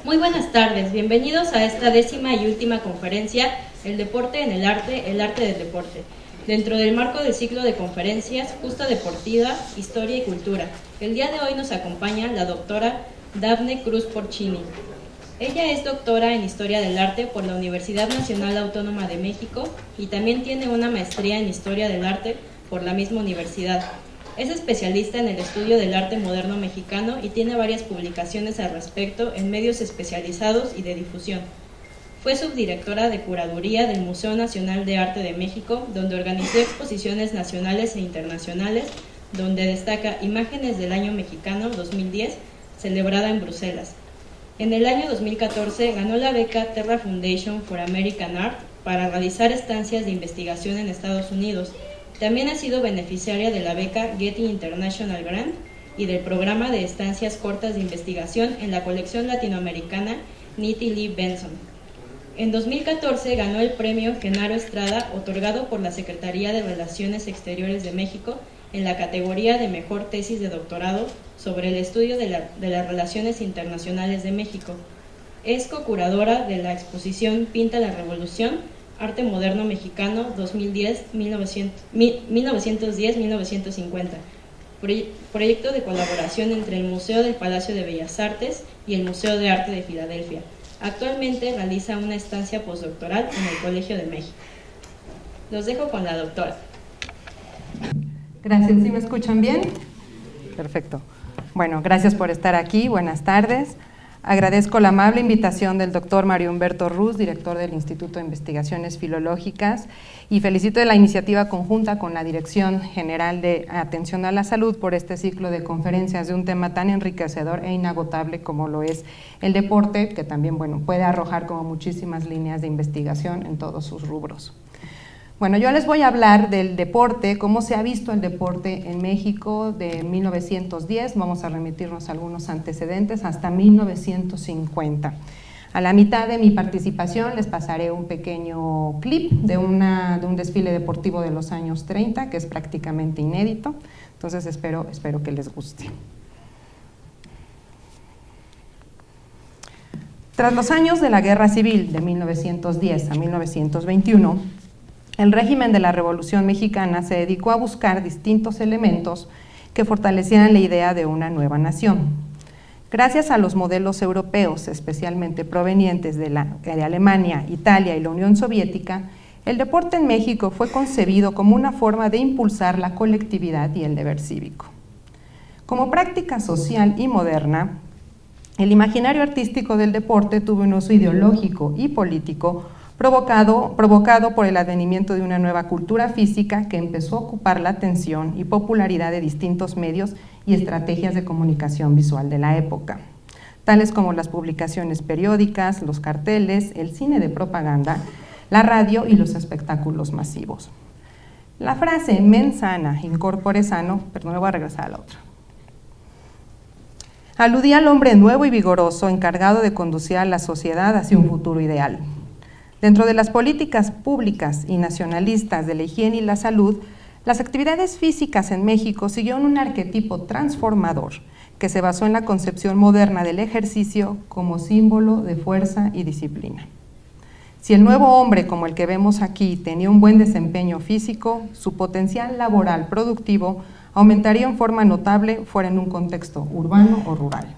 Muy buenas tardes, bienvenidos a esta 10ª y última conferencia, El deporte en el arte del deporte, dentro del marco del ciclo de conferencias Justa Deportiva, Historia y Cultura. El día de hoy nos acompaña la doctora Dafne Cruz Porcini. Ella es doctora en Historia del Arte por la Universidad Nacional Autónoma de México y también tiene una maestría en Historia del Arte por la misma universidad. Es especialista en el estudio del arte moderno mexicano y tiene varias publicaciones al respecto en medios especializados y de difusión. Fue subdirectora de curaduría del Museo Nacional de Arte de México, donde organizó exposiciones nacionales e internacionales, donde destaca Imágenes del Año Mexicano 2010, celebrada en Bruselas. En el año 2014 ganó la beca Terra Foundation for American Art para realizar estancias de investigación en Estados Unidos. También ha sido beneficiaria de la beca Getty International Grant y del programa de estancias cortas de investigación en la colección latinoamericana Nitti Lee Benson. En 2014 ganó el premio Genaro Estrada, otorgado por la Secretaría de Relaciones Exteriores de México en la categoría de Mejor Tesis de Doctorado sobre el estudio de las relaciones internacionales de México. Es co-curadora de la exposición Pinta la Revolución, Arte Moderno Mexicano 1910-1950, proyecto de colaboración entre el Museo del Palacio de Bellas Artes y el Museo de Arte de Filadelfia. Actualmente realiza una estancia postdoctoral en el Colegio de México. Los dejo con la doctora. Gracias, ¿sí me escuchan bien? Perfecto. Bueno, gracias por estar aquí, buenas tardes. Agradezco la amable invitación del doctor Mario Humberto Ruz, director del Instituto de Investigaciones Filológicas, y felicito de la iniciativa conjunta con la Dirección General de Atención a la Salud por este ciclo de conferencias de un tema tan enriquecedor e inagotable como lo es el deporte, que también puede arrojar como muchísimas líneas de investigación en todos sus rubros. Bueno, yo les voy a hablar del deporte, cómo se ha visto el deporte en México de 1910, vamos a remitirnos a algunos antecedentes, hasta 1950. A la mitad de mi participación les pasaré un pequeño clip de un desfile deportivo de los años 30, que es prácticamente inédito, entonces espero que les guste. Tras los años de la Guerra Civil de 1910 a 1921, el régimen de la Revolución Mexicana se dedicó a buscar distintos elementos que fortalecieran la idea de una nueva nación. Gracias a los modelos europeos, especialmente provenientes de Alemania, Italia y la Unión Soviética, el deporte en México fue concebido como una forma de impulsar la colectividad y el deber cívico. Como práctica social y moderna, el imaginario artístico del deporte tuvo un uso ideológico y político provocado por el advenimiento de una nueva cultura física que empezó a ocupar la atención y popularidad de distintos medios y estrategias de comunicación visual de la época, tales como las publicaciones periódicas, los carteles, el cine de propaganda, la radio y los espectáculos masivos. La frase mens sana, in corpore sano, perdón, me voy a regresar a la otra, aludía al hombre nuevo y vigoroso encargado de conducir a la sociedad hacia un futuro ideal. Dentro de las políticas públicas y nacionalistas de la higiene y la salud, las actividades físicas en México siguieron un arquetipo transformador que se basó en la concepción moderna del ejercicio como símbolo de fuerza y disciplina. Si el nuevo hombre, como el que vemos aquí, tenía un buen desempeño físico, su potencial laboral productivo aumentaría en forma notable, fuera en un contexto urbano o rural.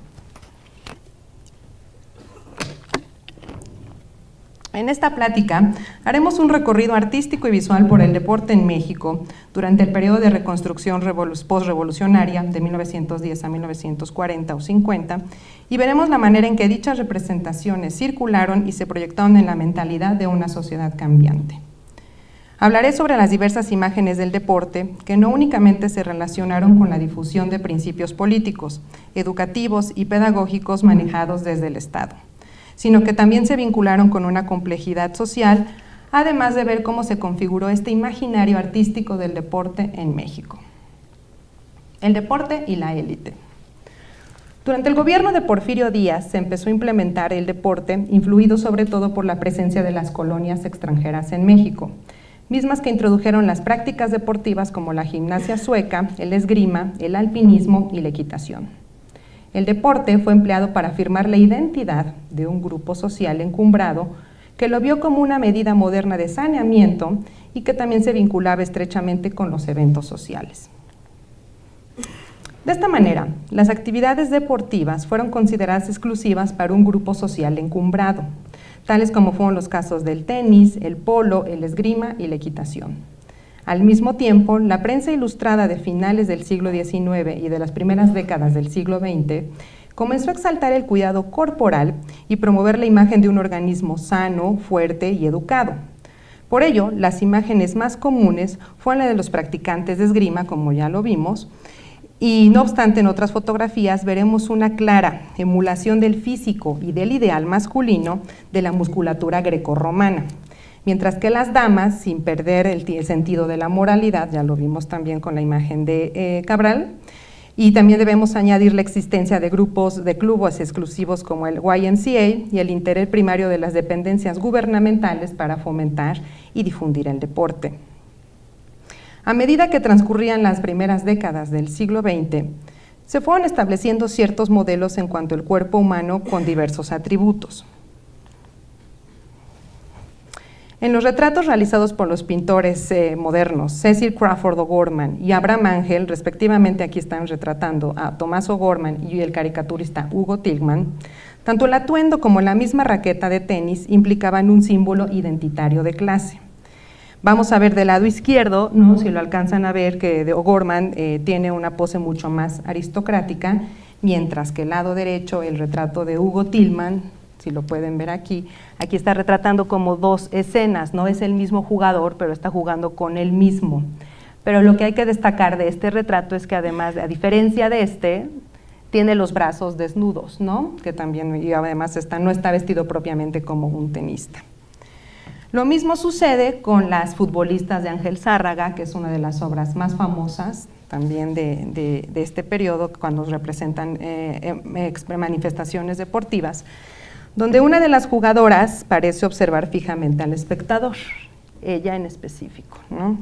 En esta plática haremos un recorrido artístico y visual por el deporte en México durante el periodo de reconstrucción postrevolucionaria de 1910 a 1940 o 50 y veremos la manera en que dichas representaciones circularon y se proyectaron en la mentalidad de una sociedad cambiante. Hablaré sobre las diversas imágenes del deporte que no únicamente se relacionaron con la difusión de principios políticos, educativos y pedagógicos manejados desde el Estado, sino que también se vincularon con una complejidad social, además de ver cómo se configuró este imaginario artístico del deporte en México. El deporte y la élite. Durante el gobierno de Porfirio Díaz se empezó a implementar el deporte, influido sobre todo por la presencia de las colonias extranjeras en México, mismas que introdujeron las prácticas deportivas como la gimnasia sueca, el esgrima, el alpinismo y la equitación. El deporte fue empleado para afirmar la identidad de un grupo social encumbrado que lo vio como una medida moderna de saneamiento y que también se vinculaba estrechamente con los eventos sociales. De esta manera, las actividades deportivas fueron consideradas exclusivas para un grupo social encumbrado, tales como fueron los casos del tenis, el polo, el esgrima y la equitación. Al mismo tiempo, la prensa ilustrada de finales del siglo XIX y de las primeras décadas del siglo XX comenzó a exaltar el cuidado corporal y promover la imagen de un organismo sano, fuerte y educado. Por ello, las imágenes más comunes fueron las de los practicantes de esgrima, como ya lo vimos, y no obstante, en otras fotografías veremos una clara emulación del físico y del ideal masculino de la musculatura grecorromana, mientras que las damas, sin perder el sentido de la moralidad, ya lo vimos también con la imagen de Cabral, y también debemos añadir la existencia de grupos de clubes exclusivos como el YMCA y el interés primario de las dependencias gubernamentales para fomentar y difundir el deporte. A medida que transcurrían las primeras décadas del siglo XX, se fueron estableciendo ciertos modelos en cuanto al cuerpo humano con diversos atributos. En los retratos realizados por los pintores modernos, Cecil Crawford O'Gorman y Abraham Angel, respectivamente aquí están retratando a Tomás O'Gorman y el caricaturista Hugo Tilghman, tanto el atuendo como la misma raqueta de tenis implicaban un símbolo identitario de clase. Vamos a ver del lado izquierdo, ¿no? Si lo alcanzan a ver, que de O'Gorman tiene una pose mucho más aristocrática, mientras que el lado derecho, el retrato de Hugo Tilghman, si lo pueden ver aquí está retratando como dos escenas, no es el mismo jugador, pero está jugando con él mismo. Pero lo que hay que destacar de este retrato es que además, a diferencia de este, tiene los brazos desnudos, ¿no? Que también, y además no está vestido propiamente como un tenista. Lo mismo sucede con las futbolistas de Ángel Zárraga, que es una de las obras más famosas también de este periodo, cuando representan manifestaciones deportivas, donde una de las jugadoras parece observar fijamente al espectador, ella en específico, ¿no?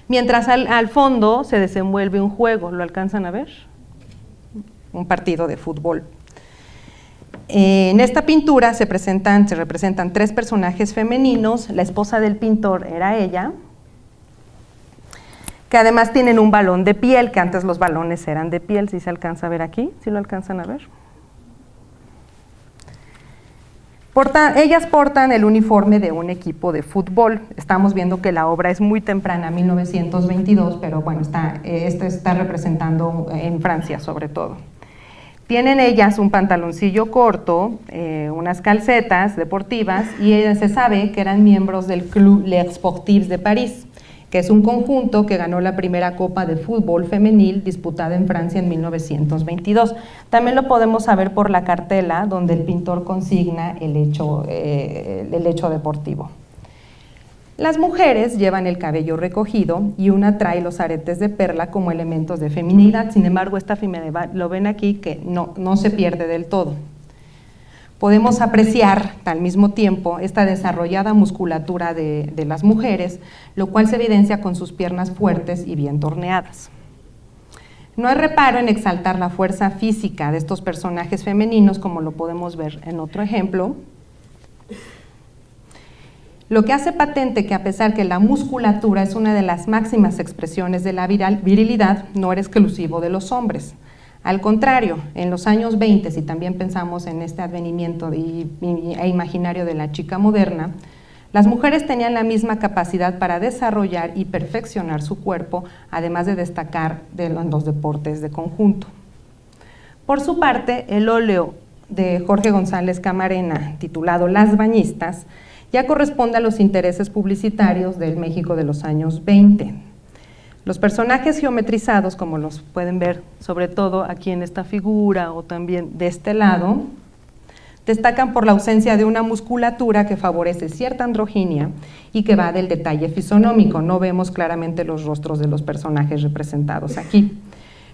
Mientras al fondo se desenvuelve un juego, ¿lo alcanzan a ver? Un partido de fútbol. En esta pintura se representan tres personajes femeninos, la esposa del pintor era ella, que además tienen un balón de piel, que antes los balones eran de piel, si se alcanza a ver aquí, si lo alcanzan a ver. Ellas portan el uniforme de un equipo de fútbol. Estamos viendo que la obra es muy temprana, 1922, pero bueno, esto está representando en Francia sobre todo. Tienen ellas un pantaloncillo corto, unas calcetas deportivas, y se sabe que eran miembros del Club Les Sportifs de París, que es un conjunto que ganó la primera Copa de Fútbol Femenil disputada en Francia en 1922. También lo podemos saber por la cartela donde el pintor consigna el hecho deportivo. Las mujeres llevan el cabello recogido y una trae los aretes de perla como elementos de feminidad. Sin embargo, esta feminidad, lo ven aquí, que no se pierde del todo. Podemos apreciar al mismo tiempo esta desarrollada musculatura de las mujeres, lo cual se evidencia con sus piernas fuertes y bien torneadas. No hay reparo en exaltar la fuerza física de estos personajes femeninos, como lo podemos ver en otro ejemplo, lo que hace patente que a pesar que la musculatura es una de las máximas expresiones de la virilidad, no era exclusivo de los hombres. Al contrario, en los años 20, si también pensamos en este advenimiento e imaginario de la chica moderna, las mujeres tenían la misma capacidad para desarrollar y perfeccionar su cuerpo, además de destacar en los deportes de conjunto. Por su parte, el óleo de Jorge González Camarena, titulado Las Bañistas, ya corresponde a los intereses publicitarios del México de los años 20. Los personajes geometrizados, como los pueden ver sobre todo aquí en esta figura o también de este lado, destacan por la ausencia de una musculatura que favorece cierta androginia y que va del detalle fisonómico. No vemos claramente los rostros de los personajes representados aquí.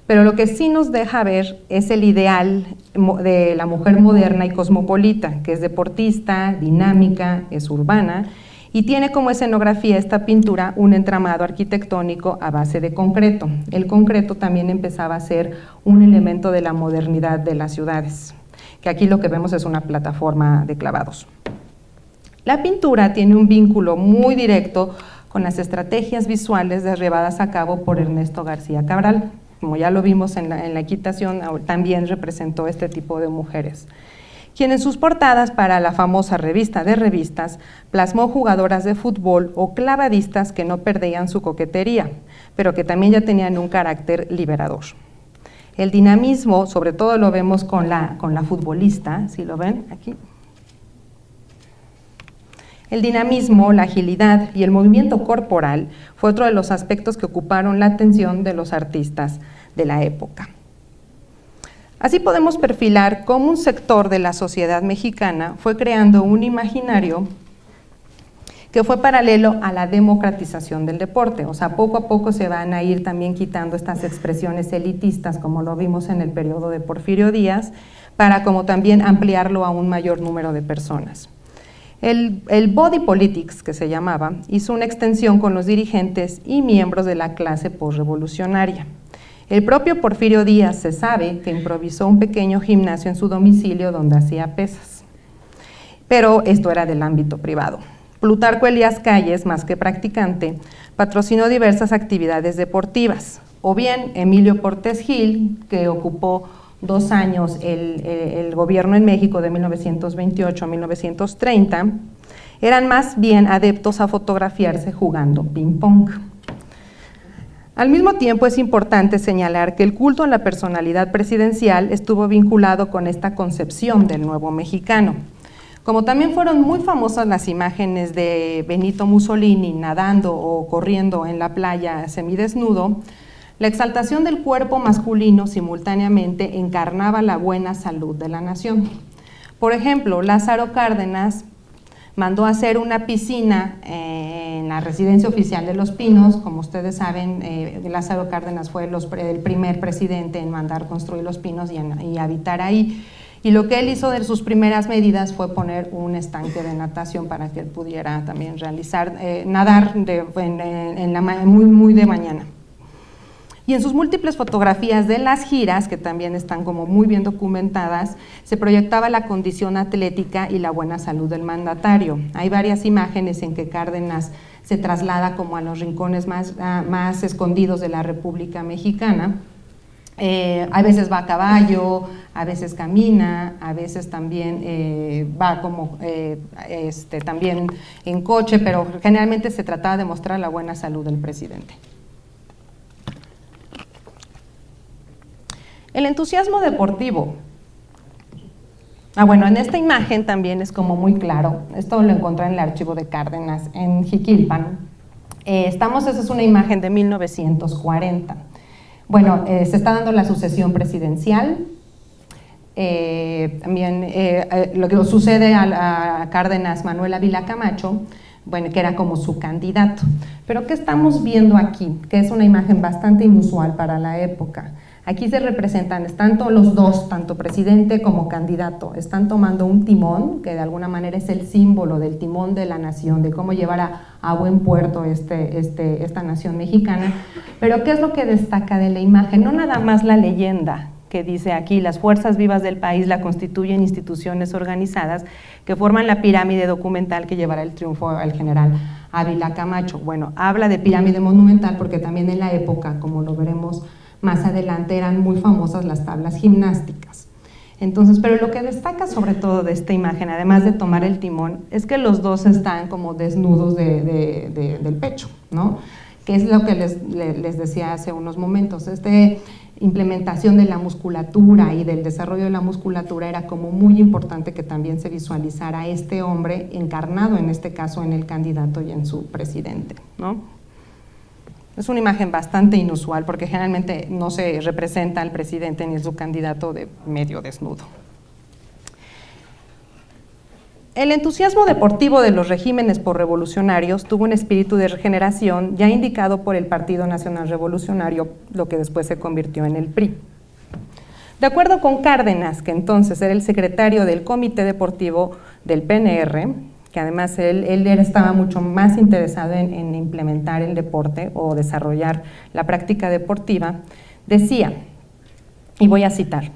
Pero lo que sí nos deja ver es el ideal de la mujer moderna y cosmopolita, que es deportista, dinámica, es urbana y tiene como escenografía esta pintura un entramado arquitectónico a base de concreto. El concreto también empezaba a ser un elemento de la modernidad de las ciudades, que aquí lo que vemos es una plataforma de clavados. La pintura tiene un vínculo muy directo con las estrategias visuales llevadas a cabo por Ernesto García Cabral. Como ya lo vimos en la equitación, también representó este tipo de mujeres, quien en sus portadas para la famosa revista de revistas plasmó jugadoras de fútbol o clavadistas que no perdían su coquetería, pero que también ya tenían un carácter liberador. El dinamismo, sobre todo lo vemos con la futbolista, ¿sí lo ven aquí? El dinamismo, la agilidad y el movimiento corporal fue otro de los aspectos que ocuparon la atención de los artistas de la época. Así podemos perfilar cómo un sector de la sociedad mexicana fue creando un imaginario que fue paralelo a la democratización del deporte. O sea, poco a poco se van a ir también quitando estas expresiones elitistas, como lo vimos en el periodo de Porfirio Díaz, para como también ampliarlo a un mayor número de personas. El body politics, que se llamaba, hizo una extensión con los dirigentes y miembros de la clase posrevolucionaria. El propio Porfirio Díaz se sabe que improvisó un pequeño gimnasio en su domicilio donde hacía pesas, pero esto era del ámbito privado. Plutarco Elías Calles, más que practicante, patrocinó diversas actividades deportivas, o bien Emilio Portes Gil, que ocupó 2 años el gobierno en México de 1928 a 1930, eran más bien adeptos a fotografiarse jugando ping-pong. Al mismo tiempo es importante señalar que el culto a la personalidad presidencial estuvo vinculado con esta concepción del nuevo mexicano. Como también fueron muy famosas las imágenes de Benito Mussolini nadando o corriendo en la playa semidesnudo, la exaltación del cuerpo masculino simultáneamente encarnaba la buena salud de la nación. Por ejemplo, Lázaro Cárdenas mandó hacer una piscina en la residencia oficial de Los Pinos. Como ustedes saben, Lázaro Cárdenas fue el primer presidente en mandar construir Los Pinos y habitar ahí. Y lo que él hizo de sus primeras medidas fue poner un estanque de natación para que él pudiera también realizar, nadar muy de mañana. Y en sus múltiples fotografías de las giras, que también están como muy bien documentadas, se proyectaba la condición atlética y la buena salud del mandatario. Hay varias imágenes en que Cárdenas se traslada como a los rincones más escondidos de la República Mexicana. A veces va a caballo, a veces camina, a veces también va como también en coche, pero generalmente se trataba de mostrar la buena salud del presidente. El entusiasmo deportivo. Bueno, en esta imagen también es como muy claro. Esto lo encontré en el archivo de Cárdenas en Jiquilpan. Esa es una imagen de 1940. Bueno, se está dando la sucesión presidencial. También lo que sucede a Cárdenas Manuel Ávila Camacho, bueno, que era como su candidato. Pero ¿qué estamos viendo aquí? Que es una imagen bastante inusual para la época. Aquí se representan, están los dos, tanto presidente como candidato, están tomando un timón, que de alguna manera es el símbolo del timón de la nación, de cómo llevar a buen puerto esta nación mexicana. Pero ¿qué es lo que destaca de la imagen? No nada más la leyenda que dice aquí, las fuerzas vivas del país la constituyen instituciones organizadas que forman la pirámide documental que llevará el triunfo al general Ávila Camacho. Bueno, habla de pirámide monumental porque también en la época, como lo veremos más adelante, eran muy famosas las tablas gimnásticas. Entonces, pero lo que destaca sobre todo de esta imagen, además de tomar el timón, es que los dos están como desnudos del pecho, ¿no? Que es lo que les decía hace unos momentos. Implementación de la musculatura y del desarrollo de la musculatura era como muy importante que también se visualizara a este hombre encarnado, en este caso, en el candidato y en su presidente, ¿no? Es una imagen bastante inusual porque generalmente no se representa al presidente ni a su candidato de medio desnudo. El entusiasmo deportivo de los regímenes posrevolucionarios tuvo un espíritu de regeneración ya indicado por el Partido Nacional Revolucionario, lo que después se convirtió en el PRI. De acuerdo con Cárdenas, que entonces era el secretario del Comité Deportivo del PNR, que además él estaba mucho más interesado en implementar el deporte o desarrollar la práctica deportiva, decía, y voy a citar,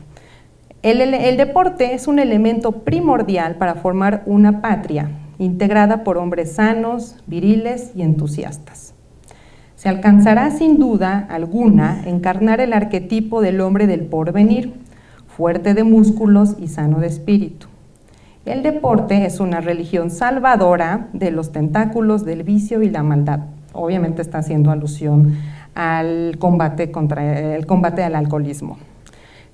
el deporte es un elemento primordial para formar una patria integrada por hombres sanos, viriles y entusiastas. Se alcanzará sin duda alguna encarnar el arquetipo del hombre del porvenir, fuerte de músculos y sano de espíritu. El deporte es una religión salvadora de los tentáculos del vicio y la maldad. Obviamente está haciendo alusión al combate al alcoholismo.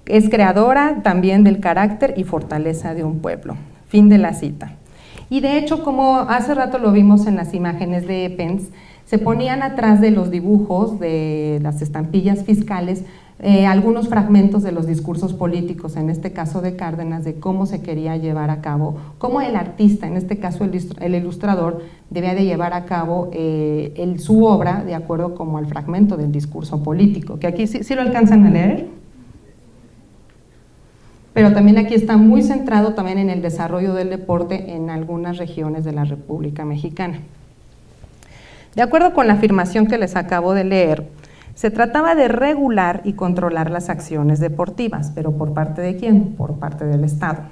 Es creadora también del carácter y fortaleza de un pueblo. Fin de la cita. Y de hecho, como hace rato lo vimos en las imágenes de Eppens, se ponían atrás de los dibujos, de las estampillas fiscales, algunos fragmentos de los discursos políticos, en este caso de Cárdenas, de cómo se quería llevar a cabo, cómo el artista, en este caso el ilustrador, debía de llevar a cabo su obra de acuerdo como al fragmento del discurso político, que aquí sí lo alcanzan a leer, pero también aquí está muy centrado también en el desarrollo del deporte en algunas regiones de la República Mexicana. De acuerdo con la afirmación que les acabo de leer, se trataba de regular y controlar las acciones deportivas, pero ¿por parte de quién? Por parte del Estado.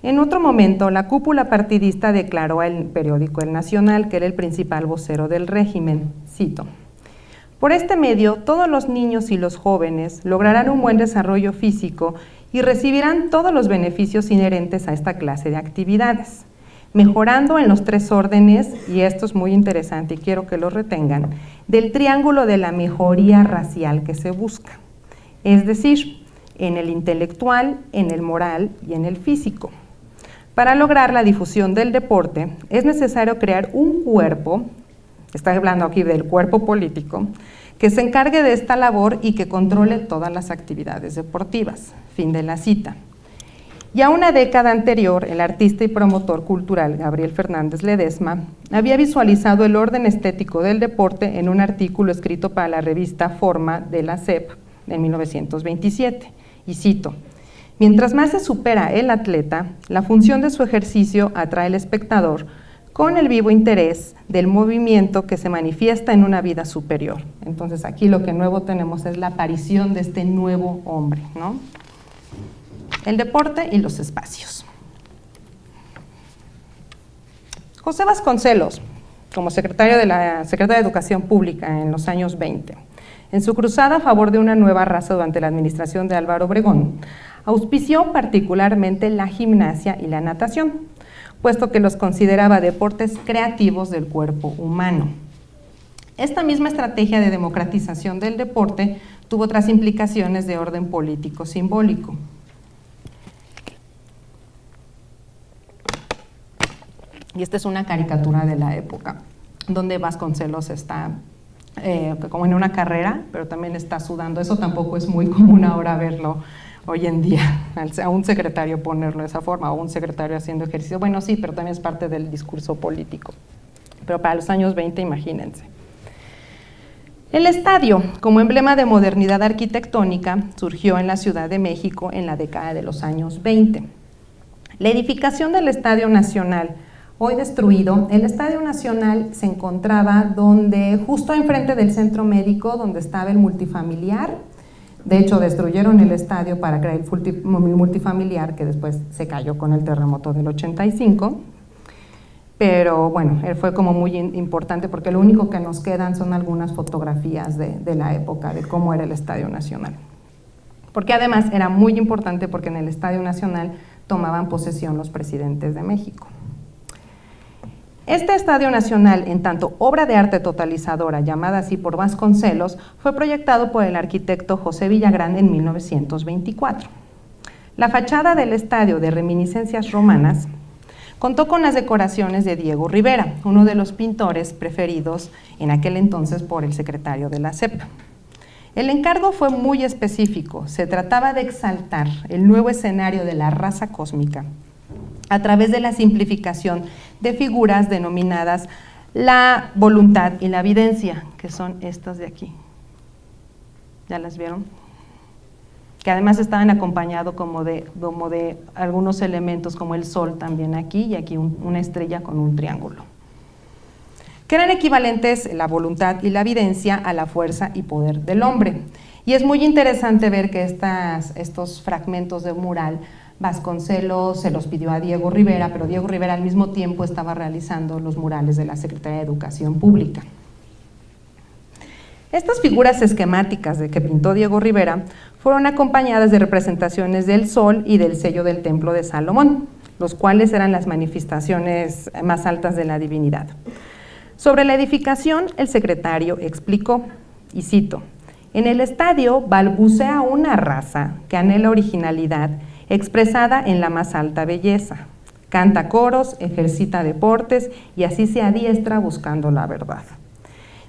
En otro momento, la cúpula partidista declaró al periódico El Nacional, que era el principal vocero del régimen, cito, por este medio, todos los niños y los jóvenes lograrán un buen desarrollo físico y recibirán todos los beneficios inherentes a esta clase de actividades, mejorando en los tres órdenes, y esto es muy interesante y quiero que lo retengan, del triángulo de la mejoría racial que se busca, es decir, en el intelectual, en el moral y en el físico. Para lograr la difusión del deporte es necesario crear un cuerpo, está hablando aquí del cuerpo político, que se encargue de esta labor y que controle todas las actividades deportivas. Fin de la cita. Ya una década anterior, el artista y promotor cultural Gabriel Fernández Ledesma había visualizado el orden estético del deporte en un artículo escrito para la revista Forma de la SEP en 1927, y cito, mientras más se supera el atleta, la función de su ejercicio atrae al espectador con el vivo interés del movimiento que se manifiesta en una vida superior. Entonces aquí lo que nuevo tenemos es la aparición de este nuevo hombre, ¿no? El deporte y los espacios. José Vasconcelos, como secretario de la Secretaría de Educación Pública en los años 20, en su cruzada a favor de una nueva raza durante la administración de Álvaro Obregón, auspició particularmente la gimnasia y la natación, puesto que los consideraba deportes creativos del cuerpo humano. Esta misma estrategia de democratización del deporte tuvo otras implicaciones de orden político simbólico. Y esta es una caricatura de la época, donde Vasconcelos está como en una carrera, pero también está sudando. Eso tampoco es muy común ahora verlo hoy en día, a un secretario ponerlo de esa forma, o un secretario haciendo ejercicio. Bueno, sí, pero también es parte del discurso político. Pero para los años 20, imagínense. El estadio, como emblema de modernidad arquitectónica, surgió en la Ciudad de México en la década de los años 20. La edificación del Estadio Nacional, hoy destruido, el Estadio Nacional se encontraba justo enfrente del centro médico, donde estaba el multifamiliar. De hecho, destruyeron el estadio para crear el multifamiliar, que después se cayó con el terremoto del 85. Pero bueno, él fue como muy importante porque lo único que nos quedan son algunas fotografías de la época, de cómo era el Estadio Nacional. Porque además era muy importante porque en el Estadio Nacional tomaban posesión los presidentes de México. Este Estadio Nacional, en tanto obra de arte totalizadora llamada así por Vasconcelos, fue proyectado por el arquitecto José Villagrán en 1924. La fachada del estadio, de reminiscencias romanas, contó con las decoraciones de Diego Rivera, uno de los pintores preferidos en aquel entonces por el secretario de la SEP. El encargo fue muy específico, se trataba de exaltar el nuevo escenario de la raza cósmica a través de la simplificación de figuras denominadas la voluntad y la evidencia, que son estas de aquí. ¿Ya las vieron? que además estaban acompañados como de algunos elementos como el sol también aquí y aquí una estrella con un triángulo, que eran equivalentes la voluntad y la evidencia a la fuerza y poder del hombre. Y es muy interesante ver que estos fragmentos de mural Vasconcelos se los pidió a Diego Rivera, pero Diego Rivera al mismo tiempo estaba realizando los murales de la Secretaría de Educación Pública. Estas figuras esquemáticas que pintó Diego Rivera fueron acompañadas de representaciones del sol y del sello del Templo de Salomón, los cuales eran las manifestaciones más altas de la divinidad. Sobre la edificación, el secretario explicó, y cito: en el estadio balbucea una raza que anhela originalidad expresada en la más alta belleza. Canta coros, ejercita deportes y así se adiestra buscando la verdad.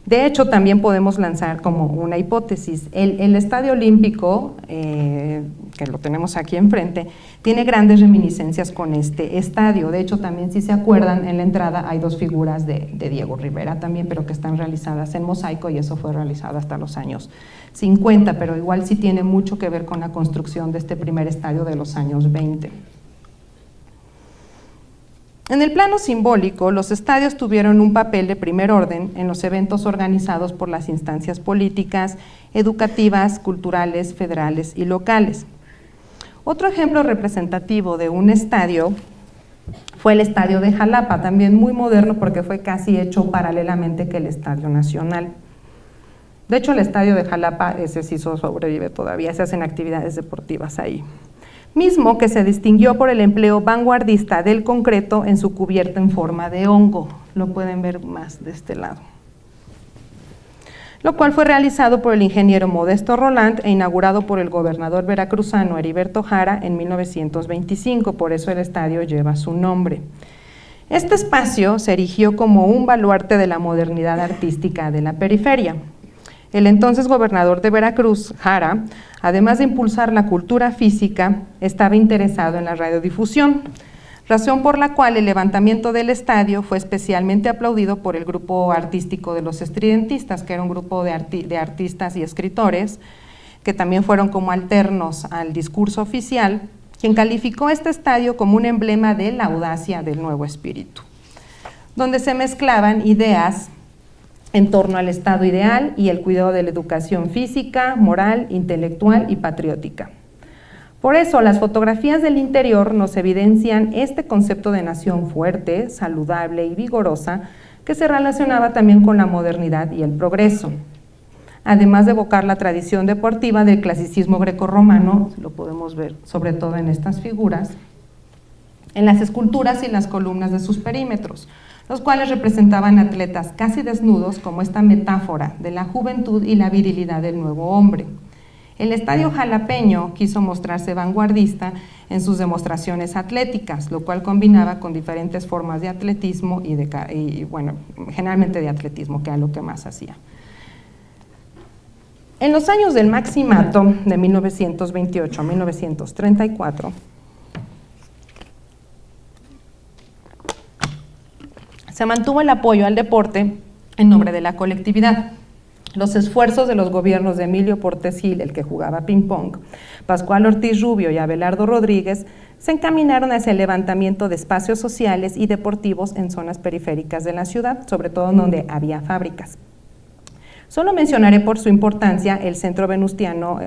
De hecho, también podemos lanzar como una hipótesis. El Estadio Olímpico, que lo tenemos aquí enfrente, tiene grandes reminiscencias con este estadio. De hecho, también si se acuerdan, en la entrada hay dos figuras de Diego Rivera también, pero que están realizadas en mosaico y eso fue realizado hasta los años 50, pero igual sí tiene mucho que ver con la construcción de este primer estadio de los años 20. En el plano simbólico, los estadios tuvieron un papel de primer orden en los eventos organizados por las instancias políticas, educativas, culturales, federales y locales. Otro ejemplo representativo de un estadio fue el Estadio de Jalapa, también muy moderno porque fue casi hecho paralelamente que el Estadio Nacional. De hecho, el Estadio de Jalapa, ese sí sobrevive todavía, se hacen actividades deportivas ahí. Mismo que se distinguió por el empleo vanguardista del concreto en su cubierta en forma de hongo. Lo pueden ver más de este lado. Lo cual fue realizado por el ingeniero Modesto Roland e inaugurado por el gobernador veracruzano Heriberto Jara en 1925, por eso el estadio lleva su nombre. Este espacio se erigió como un baluarte de la modernidad artística de la periferia. El entonces gobernador de Veracruz, Jara, además de impulsar la cultura física, estaba interesado en la radiodifusión, razón por la cual el levantamiento del estadio fue especialmente aplaudido por el grupo artístico de los estridentistas, que era un grupo de artistas y escritores, que también fueron como alternos al discurso oficial, quien calificó este estadio como un emblema de la audacia del nuevo espíritu, donde se mezclaban ideas en torno al estado ideal y el cuidado de la educación física, moral, intelectual y patriótica. Por eso, las fotografías del interior nos evidencian este concepto de nación fuerte, saludable y vigorosa que se relacionaba también con la modernidad y el progreso. Además de evocar la tradición deportiva del clasicismo grecorromano, lo podemos ver sobre todo en estas figuras, en las esculturas y en las columnas de sus perímetros, los cuales representaban atletas casi desnudos como esta metáfora de la juventud y la virilidad del nuevo hombre. El estadio jalapeño quiso mostrarse vanguardista en sus demostraciones atléticas, lo cual combinaba con diferentes formas de atletismo generalmente de atletismo, que era lo que más hacía. En los años del Maximato, de 1928 a 1934, se mantuvo el apoyo al deporte en nombre de la colectividad. Los esfuerzos de los gobiernos de Emilio Portes Gil, el que jugaba ping-pong, Pascual Ortiz Rubio y Abelardo Rodríguez, se encaminaron hacia el levantamiento de espacios sociales y deportivos en zonas periféricas de la ciudad, sobre todo donde había fábricas. Solo mencionaré por su importancia el Centro Venustiano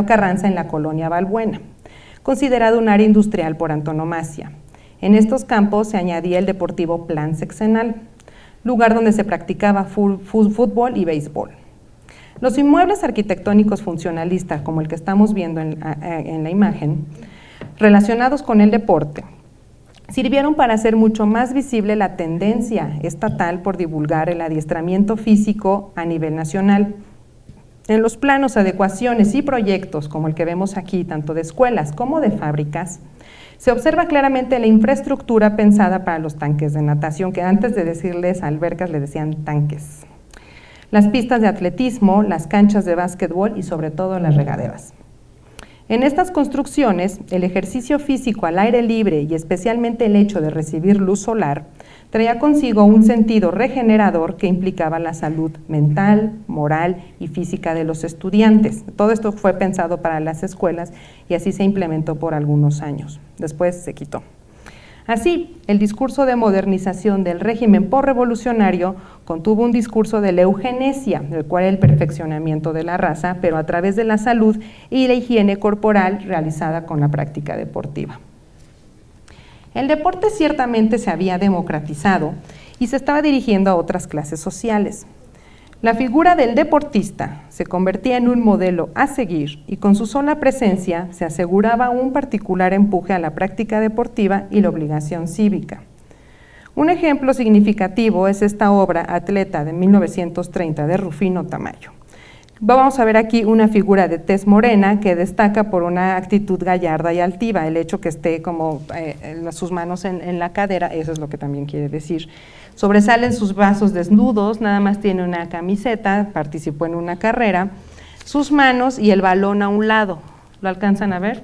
Carranza en la colonia Balbuena, considerado un área industrial por antonomasia. En estos campos se añadía el deportivo Plan Sexenal, lugar donde se practicaba fútbol y béisbol. Los inmuebles arquitectónicos funcionalistas, como el que estamos viendo en la imagen, relacionados con el deporte, sirvieron para hacer mucho más visible la tendencia estatal por divulgar el adiestramiento físico a nivel nacional. En los planos, adecuaciones y proyectos, como el que vemos aquí, tanto de escuelas como de fábricas, se observa claramente la infraestructura pensada para los tanques de natación, que antes de decirles albercas le decían tanques. Las pistas de atletismo, las canchas de básquetbol y sobre todo las regaderas. En estas construcciones, el ejercicio físico al aire libre y especialmente el hecho de recibir luz solar traía consigo un sentido regenerador que implicaba la salud mental, moral y física de los estudiantes. Todo esto fue pensado para las escuelas y así se implementó por algunos años. Después se quitó. Así, el discurso de modernización del régimen posrevolucionario contuvo un discurso de la eugenesia, del cual el perfeccionamiento de la raza, pero a través de la salud y la higiene corporal realizada con la práctica deportiva. El deporte ciertamente se había democratizado y se estaba dirigiendo a otras clases sociales. La figura del deportista se convertía en un modelo a seguir y con su sola presencia se aseguraba un particular empuje a la práctica deportiva y la obligación cívica. Un ejemplo significativo es esta obra Atleta de 1930 de Rufino Tamayo. Vamos a ver aquí una figura de tez morena que destaca por una actitud gallarda y altiva. El hecho que esté como sus manos en la cadera, eso es lo que también quiere decir. Sobresalen sus brazos desnudos, nada más tiene una camiseta, participó en una carrera, sus manos y el balón a un lado. ¿Lo alcanzan a ver?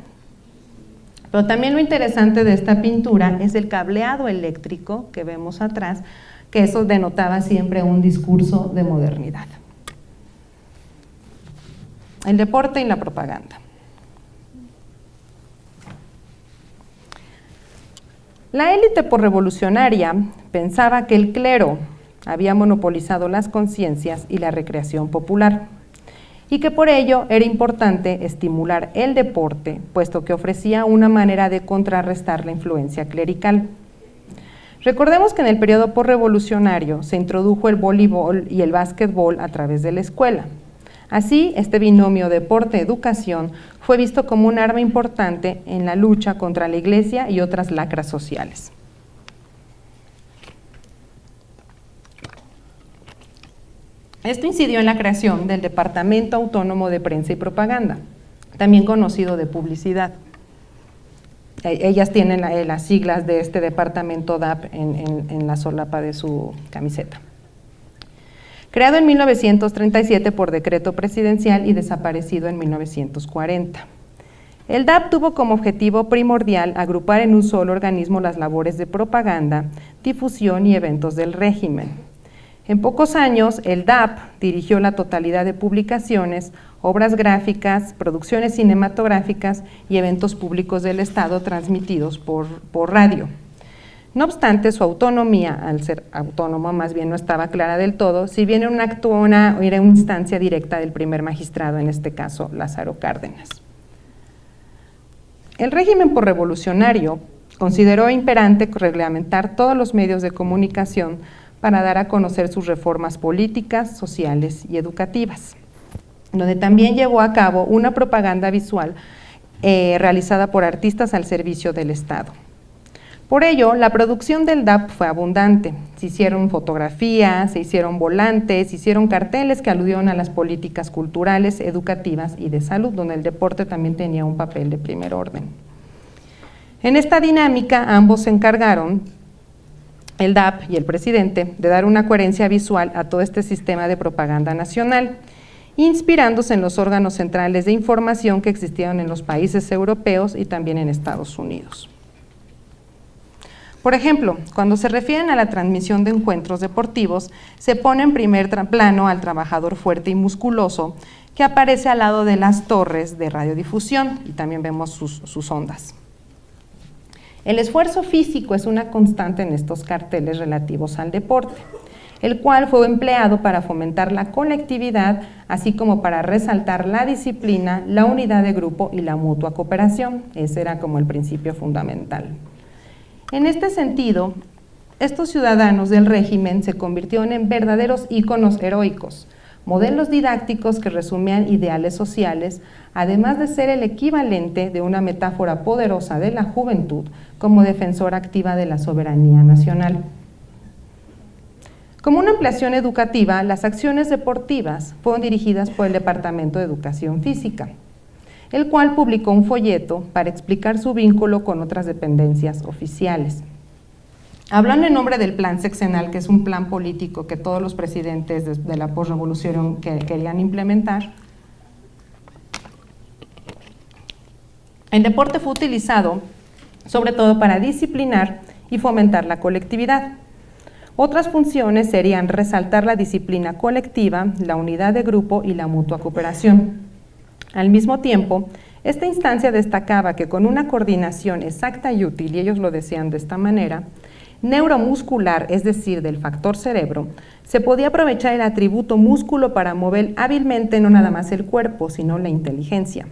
Pero también lo interesante de esta pintura es el cableado eléctrico que vemos atrás, que eso denotaba siempre un discurso de modernidad. El deporte y la propaganda. La élite posrevolucionaria pensaba que el clero había monopolizado las conciencias y la recreación popular, y que por ello era importante estimular el deporte, puesto que ofrecía una manera de contrarrestar la influencia clerical. Recordemos que en el periodo posrevolucionario se introdujo el voleibol y el básquetbol a través de la escuela. Así, este binomio deporte-educación fue visto como un arma importante en la lucha contra la Iglesia y otras lacras sociales. Esto incidió en la creación del Departamento Autónomo de Prensa y Propaganda, también conocido de publicidad. Ellas tienen las siglas de este departamento DAP en la solapa de su camiseta. Creado en 1937 por decreto presidencial y desaparecido en 1940. El DAP tuvo como objetivo primordial agrupar en un solo organismo las labores de propaganda, difusión y eventos del régimen. En pocos años, el DAP dirigió la totalidad de publicaciones, obras gráficas, producciones cinematográficas y eventos públicos del Estado transmitidos por radio. No obstante, su autonomía, al ser autónoma, más bien no estaba clara del todo, si bien era una instancia directa del primer magistrado, en este caso Lázaro Cárdenas. El régimen posrevolucionario consideró imperante reglamentar todos los medios de comunicación para dar a conocer sus reformas políticas, sociales y educativas, donde también llevó a cabo una propaganda visual realizada por artistas al servicio del Estado. Por ello, la producción del DAP fue abundante. Se hicieron fotografías, se hicieron volantes, se hicieron carteles que aludieron a las políticas culturales, educativas y de salud, donde el deporte también tenía un papel de primer orden. En esta dinámica, ambos se encargaron, el DAP y el presidente, de dar una coherencia visual a todo este sistema de propaganda nacional, inspirándose en los órganos centrales de información que existieron en los países europeos y también en Estados Unidos. Por ejemplo, cuando se refieren a la transmisión de encuentros deportivos, se pone en primer plano al trabajador fuerte y musculoso que aparece al lado de las torres de radiodifusión y también vemos sus ondas. El esfuerzo físico es una constante en estos carteles relativos al deporte, el cual fue empleado para fomentar la colectividad, así como para resaltar la disciplina, la unidad de grupo y la mutua cooperación. Ese era como el principio fundamental. En este sentido, estos ciudadanos del régimen se convirtieron en verdaderos íconos heroicos, modelos didácticos que resumían ideales sociales, además de ser el equivalente de una metáfora poderosa de la juventud como defensora activa de la soberanía nacional. Como una ampliación educativa, las acciones deportivas fueron dirigidas por el Departamento de Educación Física, el cual publicó un folleto para explicar su vínculo con otras dependencias oficiales. Hablando en nombre del plan sexenal, que es un plan político que todos los presidentes de la posrevolución querían implementar, el deporte fue utilizado sobre todo para disciplinar y fomentar la colectividad. Otras funciones serían resaltar la disciplina colectiva, la unidad de grupo y la mutua cooperación. Al mismo tiempo, esta instancia destacaba que con una coordinación exacta y útil, y ellos lo decían de esta manera, neuromuscular, es decir, del factor cerebro, se podía aprovechar el atributo músculo para mover hábilmente no nada más el cuerpo, sino la inteligencia,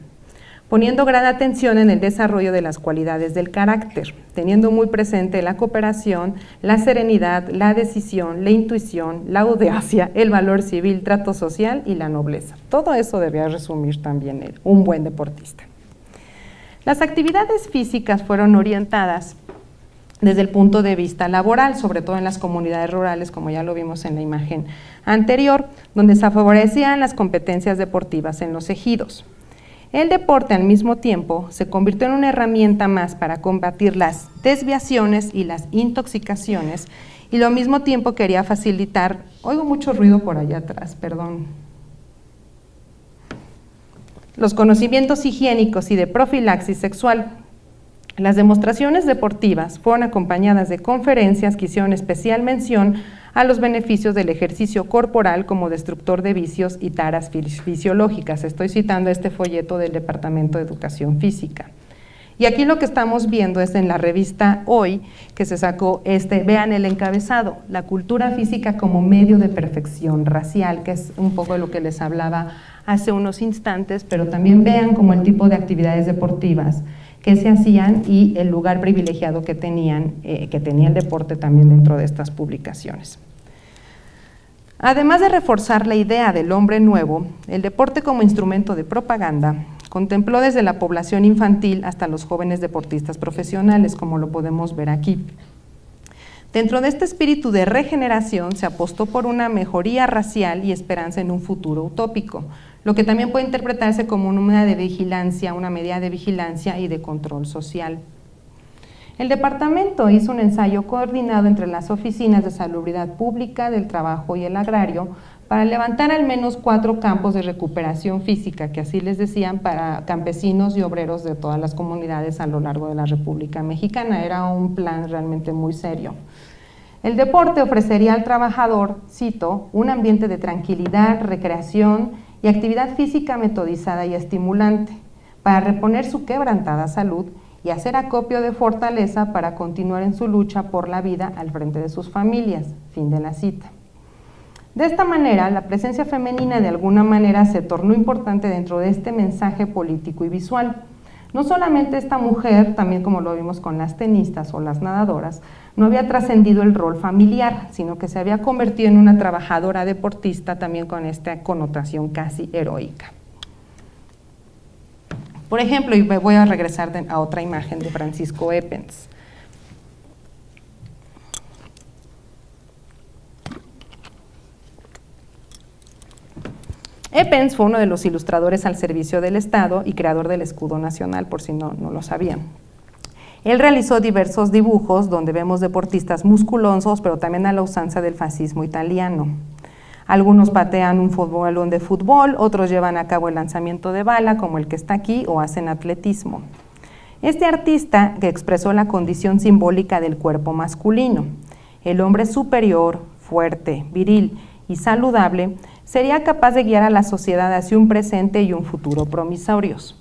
poniendo gran atención en el desarrollo de las cualidades del carácter, teniendo muy presente la cooperación, la serenidad, la decisión, la intuición, la audacia, el valor civil, trato social y la nobleza. Todo eso debía resumir también un buen deportista. Las actividades físicas fueron orientadas desde el punto de vista laboral, sobre todo en las comunidades rurales, como ya lo vimos en la imagen anterior, donde se favorecían las competencias deportivas en los ejidos. El deporte, al mismo tiempo, se convirtió en una herramienta más para combatir las desviaciones y las intoxicaciones, y al mismo tiempo quería facilitar, oigo mucho ruido por allá atrás, perdón, los conocimientos higiénicos y de profilaxis sexual. Las demostraciones deportivas fueron acompañadas de conferencias que hicieron especial mención a los beneficios del ejercicio corporal como destructor de vicios y taras fisiológicas. Estoy citando este folleto del Departamento de Educación Física. Y aquí lo que estamos viendo es en la revista Hoy, que se sacó vean el encabezado, la cultura física como medio de perfección racial, que es un poco de lo que les hablaba hace unos instantes, pero también vean como el tipo de actividades deportivas que se hacían y el lugar privilegiado que tenía el deporte también dentro de estas publicaciones. Además de reforzar la idea del hombre nuevo, el deporte como instrumento de propaganda contempló desde la población infantil hasta los jóvenes deportistas profesionales, como lo podemos ver aquí. Dentro de este espíritu de regeneración se apostó por una mejoría racial y esperanza en un futuro utópico, lo que también puede interpretarse como una medida de vigilancia y de control social. El departamento hizo un ensayo coordinado entre las oficinas de salubridad pública, del trabajo y el agrario para levantar al menos 4 campos de recuperación física, que así les decían, para campesinos y obreros de todas las comunidades a lo largo de la República Mexicana. Era un plan realmente muy serio. El deporte ofrecería al trabajador, cito, un ambiente de tranquilidad, recreación y actividad física metodizada y estimulante, para reponer su quebrantada salud y hacer acopio de fortaleza para continuar en su lucha por la vida al frente de sus familias. Fin de la cita. De esta manera, la presencia femenina de alguna manera se tornó importante dentro de este mensaje político y visual. No solamente esta mujer, también como lo vimos con las tenistas o las nadadoras, no había trascendido el rol familiar, sino que se había convertido en una trabajadora deportista también con esta connotación casi heroica. Por ejemplo, y me voy a regresar a otra imagen de Francisco Eppens. Eppens fue uno de los ilustradores al servicio del Estado y creador del escudo nacional, por si no lo sabían. Él realizó diversos dibujos donde vemos deportistas musculosos, pero también a la usanza del fascismo italiano. Algunos patean un balón de fútbol, otros llevan a cabo el lanzamiento de bala, como el que está aquí, o hacen atletismo. Este artista que expresó la condición simbólica del cuerpo masculino, el hombre superior, fuerte, viril y saludable, sería capaz de guiar a la sociedad hacia un presente y un futuro promisorios.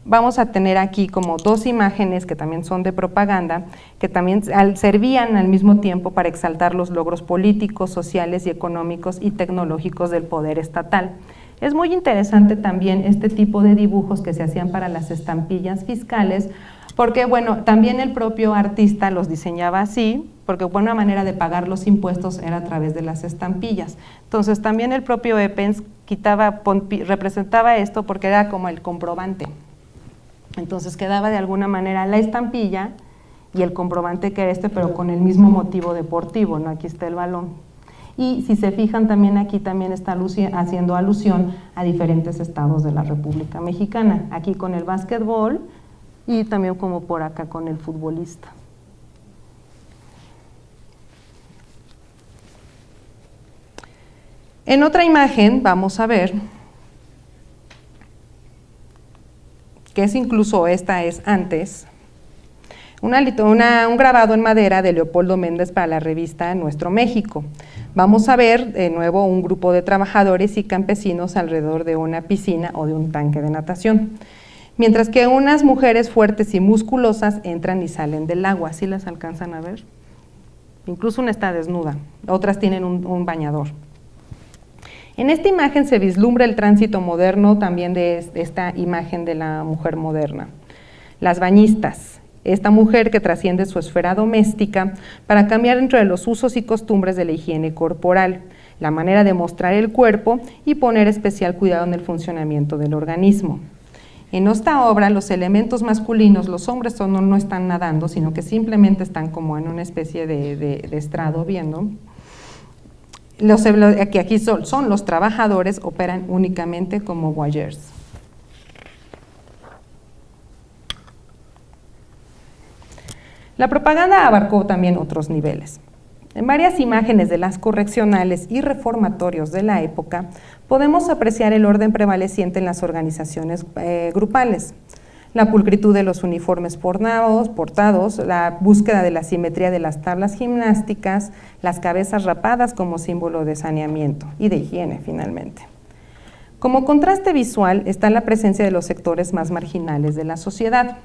Vamos a tener aquí como 2 imágenes que también son de propaganda, que también servían al mismo tiempo para exaltar los logros políticos, sociales y económicos y tecnológicos del poder estatal. Es muy interesante también este tipo de dibujos que se hacían para las estampillas fiscales, porque bueno, también el propio artista los diseñaba así, porque una manera de pagar los impuestos era a través de las estampillas. Entonces también el propio Eppens representaba esto porque era como el comprobante. Entonces quedaba de alguna manera la estampilla y el comprobante que era pero con el mismo motivo deportivo, ¿no? Aquí está el balón. Y si se fijan también aquí también está haciendo alusión a diferentes estados de la República Mexicana. Aquí con el básquetbol y también como por acá con el futbolista. En otra imagen vamos a ver que es incluso esta es antes, un grabado en madera de Leopoldo Méndez para la revista Nuestro México. Vamos a ver de nuevo un grupo de trabajadores y campesinos alrededor de una piscina o de un tanque de natación, mientras que unas mujeres fuertes y musculosas entran y salen del agua. ¿Sí las alcanzan a ver? Incluso una está desnuda, otras tienen un bañador. En esta imagen se vislumbra el tránsito moderno también de esta imagen de la mujer moderna. Las bañistas, esta mujer que trasciende su esfera doméstica para cambiar entre los usos y costumbres de la higiene corporal, la manera de mostrar el cuerpo y poner especial cuidado en el funcionamiento del organismo. En esta obra los elementos masculinos, los hombres no están nadando, sino que simplemente están como en una especie de estrado viendo. Aquí son los trabajadores, operan únicamente como voyeurs. La propaganda abarcó también otros niveles. En varias imágenes de las correccionales y reformatorios de la época podemos apreciar el orden prevaleciente en las organizaciones grupales, la pulcritud de los uniformes portados, la búsqueda de la simetría de las tablas gimnásticas, las cabezas rapadas como símbolo de saneamiento y de higiene finalmente. Como contraste visual está la presencia de los sectores más marginales de la sociedad,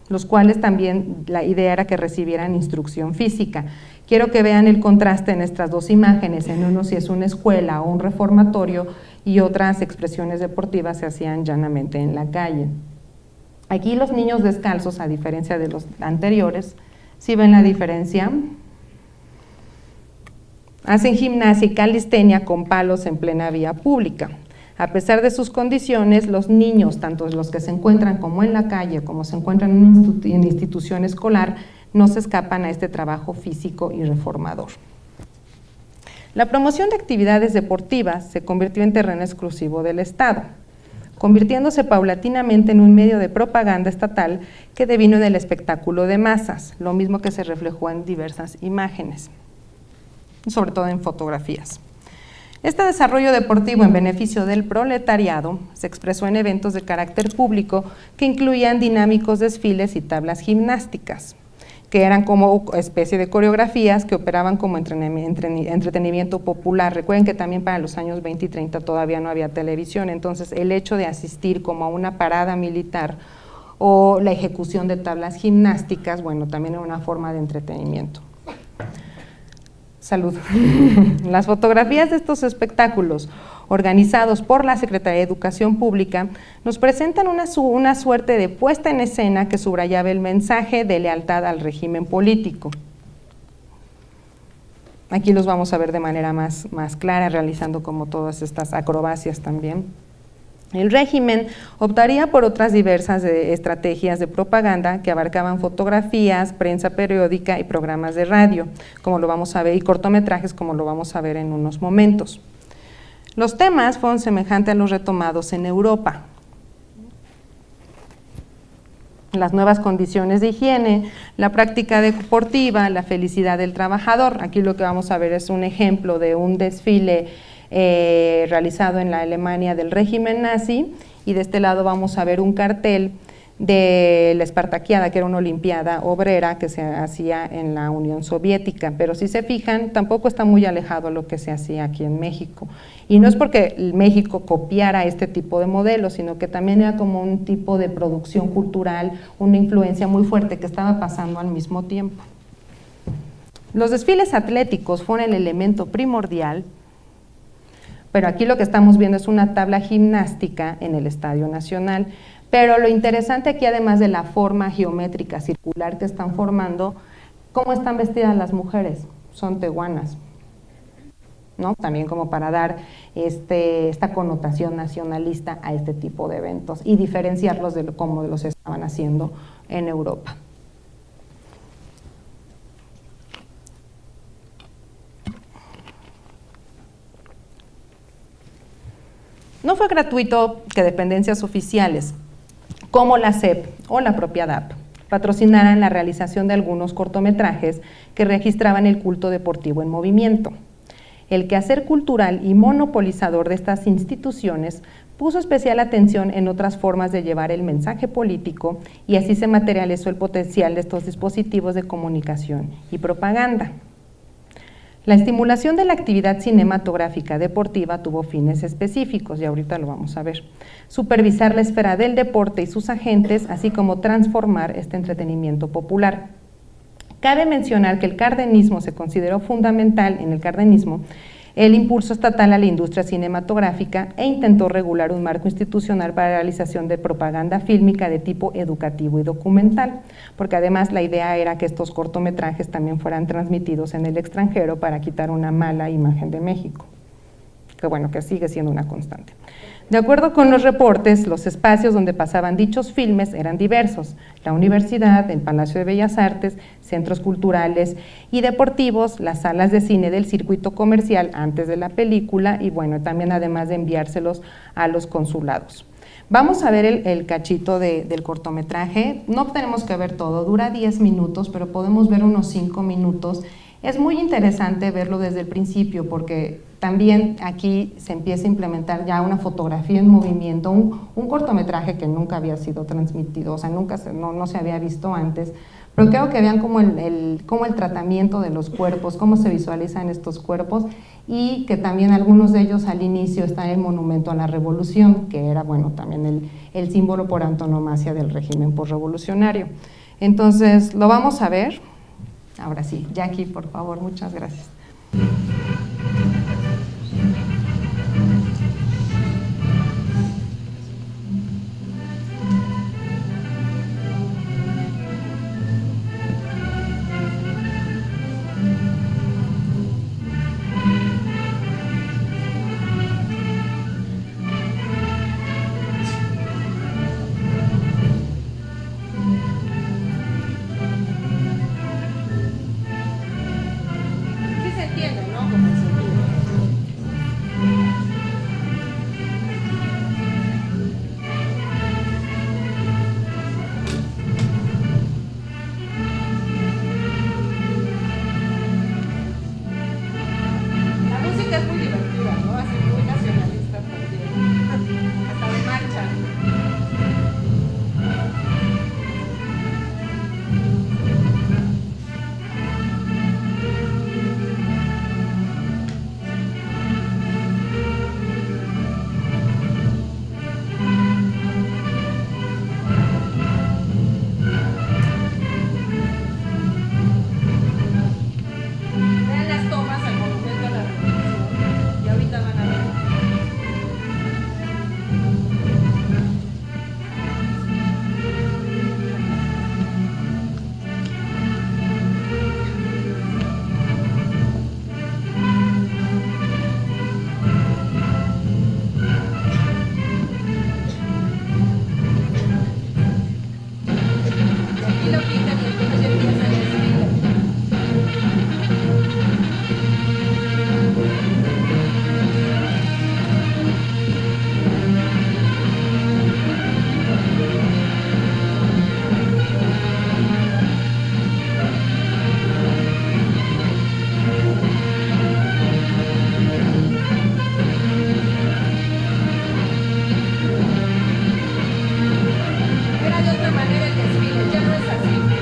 los cuales también la idea era que recibieran instrucción física. Quiero que vean el contraste en estas dos imágenes, en uno si es una escuela o un reformatorio y otras expresiones deportivas se hacían llanamente en la calle. Aquí los niños descalzos, a diferencia de los anteriores, ¿sí ven la diferencia? Hacen gimnasia y calistenia con palos en plena vía pública. A pesar de sus condiciones, los niños, tanto los que se encuentran como en la calle, como se encuentran en institución escolar, no se escapan a este trabajo físico y reformador. La promoción de actividades deportivas se convirtió en terreno exclusivo del Estado, convirtiéndose paulatinamente en un medio de propaganda estatal que devino en el espectáculo de masas, lo mismo que se reflejó en diversas imágenes, sobre todo en fotografías. Este desarrollo deportivo en beneficio del proletariado se expresó en eventos de carácter público que incluían dinámicos desfiles y tablas gimnásticas, que eran como especie de coreografías que operaban como entretenimiento popular. Recuerden que también para los años 20 y 30 todavía no había televisión, entonces el hecho de asistir como a una parada militar o la ejecución de tablas gimnásticas, bueno, también era una forma de entretenimiento. Salud. Las fotografías de estos espectáculos organizados por la Secretaría de Educación Pública nos presentan una suerte de puesta en escena que subrayaba el mensaje de lealtad al régimen político. Aquí los vamos a ver de manera más clara, realizando como todas estas acrobacias también. El régimen optaría por otras diversas estrategias de propaganda que abarcaban fotografías, prensa periódica y programas de radio, como lo vamos a ver, y cortometrajes, como lo vamos a ver en unos momentos. Los temas fueron semejantes a los retomados en Europa. Las nuevas condiciones de higiene, la práctica deportiva, la felicidad del trabajador. Aquí lo que vamos a ver es un ejemplo de un desfile realizado en la Alemania del régimen nazi, y de este lado vamos a ver un cartel de la Espartaquiada, que era una olimpiada obrera que se hacía en la Unión Soviética, pero si se fijan, tampoco está muy alejado a lo que se hacía aquí en México. Y no es porque México copiara este tipo de modelos, sino que también era como un tipo de producción cultural, una influencia muy fuerte que estaba pasando al mismo tiempo. Los desfiles atléticos fueron el elemento primordial, pero aquí lo que estamos viendo es una tabla gimnástica en el Estadio Nacional. Pero lo interesante aquí, además de la forma geométrica circular que están formando, ¿cómo están vestidas las mujeres? Son tehuanas, ¿no? También como para dar esta connotación nacionalista a este tipo de eventos y diferenciarlos de cómo los estaban haciendo en Europa. No fue gratuito que dependencias oficiales como la SEP o la propia DAP patrocinaran la realización de algunos cortometrajes que registraban el culto deportivo en movimiento. El quehacer cultural y monopolizador de estas instituciones puso especial atención en otras formas de llevar el mensaje político y así se materializó el potencial de estos dispositivos de comunicación y propaganda. La estimulación de la actividad cinematográfica deportiva tuvo fines específicos, y ahorita lo vamos a ver. Supervisar la esfera del deporte y sus agentes, así como transformar este entretenimiento popular. Cabe mencionar que el cardenismo se consideró fundamental en el cardenismo el impulso estatal a la industria cinematográfica e intentó regular un marco institucional para la realización de propaganda fílmica de tipo educativo y documental, porque además la idea era que estos cortometrajes también fueran transmitidos en el extranjero para quitar una mala imagen de México, que bueno, que sigue siendo una constante. De acuerdo con los reportes, los espacios donde pasaban dichos filmes eran diversos: la universidad, el Palacio de Bellas Artes, centros culturales y deportivos, las salas de cine del circuito comercial antes de la película y bueno, también además de enviárselos a los consulados. Vamos a ver el cachito del cortometraje. No tenemos que ver todo, dura 10 minutos, pero podemos ver unos 5 minutos. Es muy interesante verlo desde el principio porque también aquí se empieza a implementar ya una fotografía en movimiento, un cortometraje que nunca había sido transmitido, o sea, no se había visto antes, pero creo que vean cómo el tratamiento de los cuerpos, cómo se visualizan estos cuerpos y que también algunos de ellos al inicio están en el Monumento a la Revolución, que era, bueno, también el símbolo por antonomasia del régimen posrevolucionario. Entonces, lo vamos a ver. Ahora sí, Jackie, por favor, muchas gracias. Era de otra manera el desfile, ya no es así.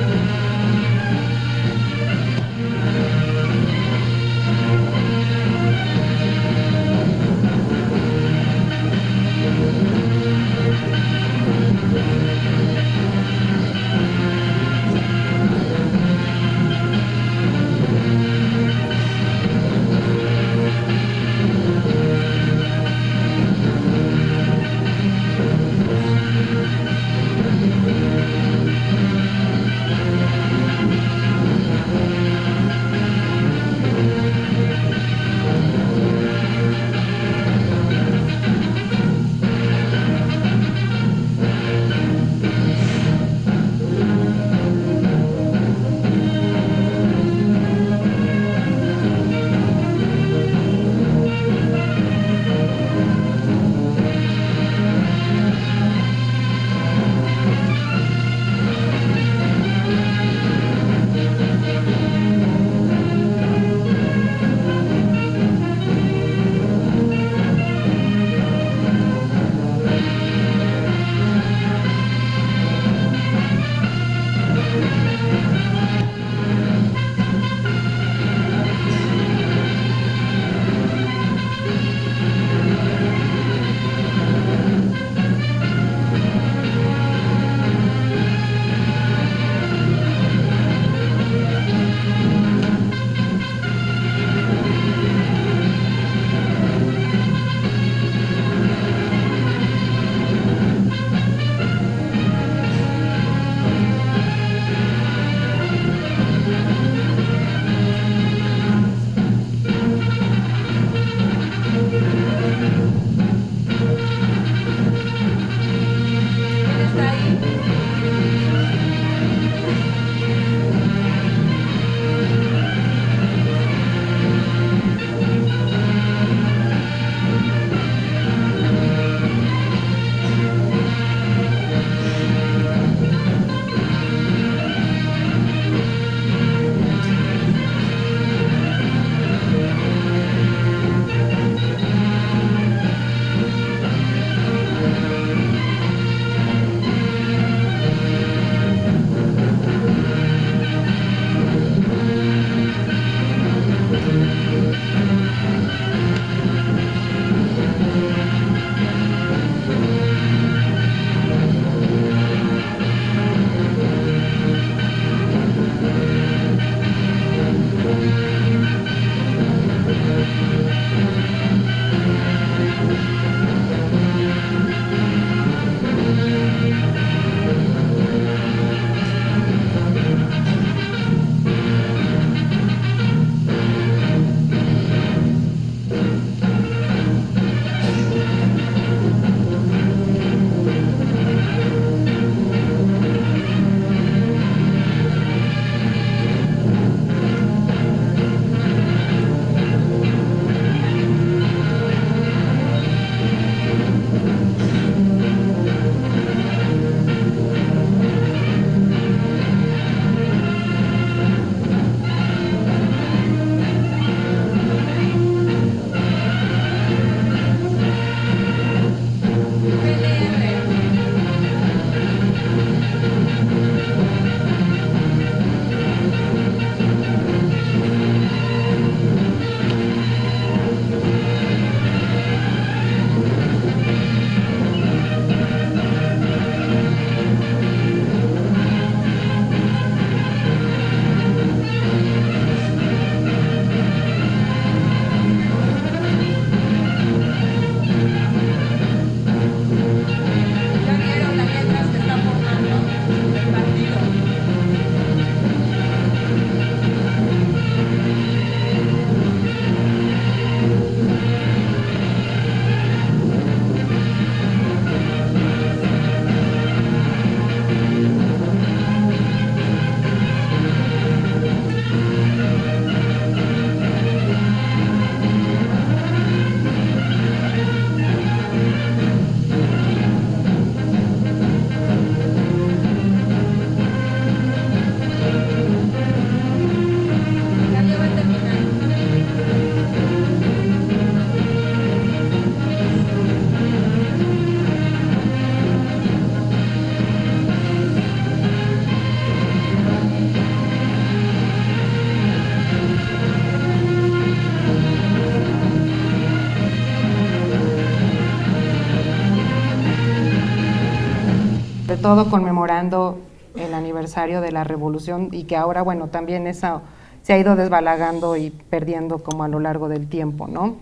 todo conmemorando el aniversario de la Revolución y que ahora, bueno, también eso se ha ido desbalagando y perdiendo como a lo largo del tiempo, ¿no?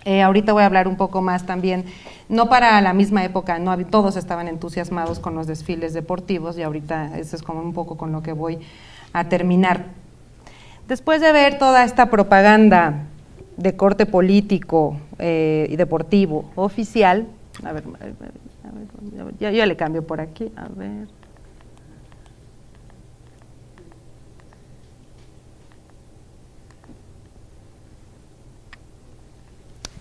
Ahorita voy a hablar un poco más también, no para la misma época, no todos estaban entusiasmados con los desfiles deportivos y ahorita eso es como un poco con lo que voy a terminar. Después de ver toda esta propaganda de corte político y deportivo oficial, a ver, ya le cambio por aquí, a ver.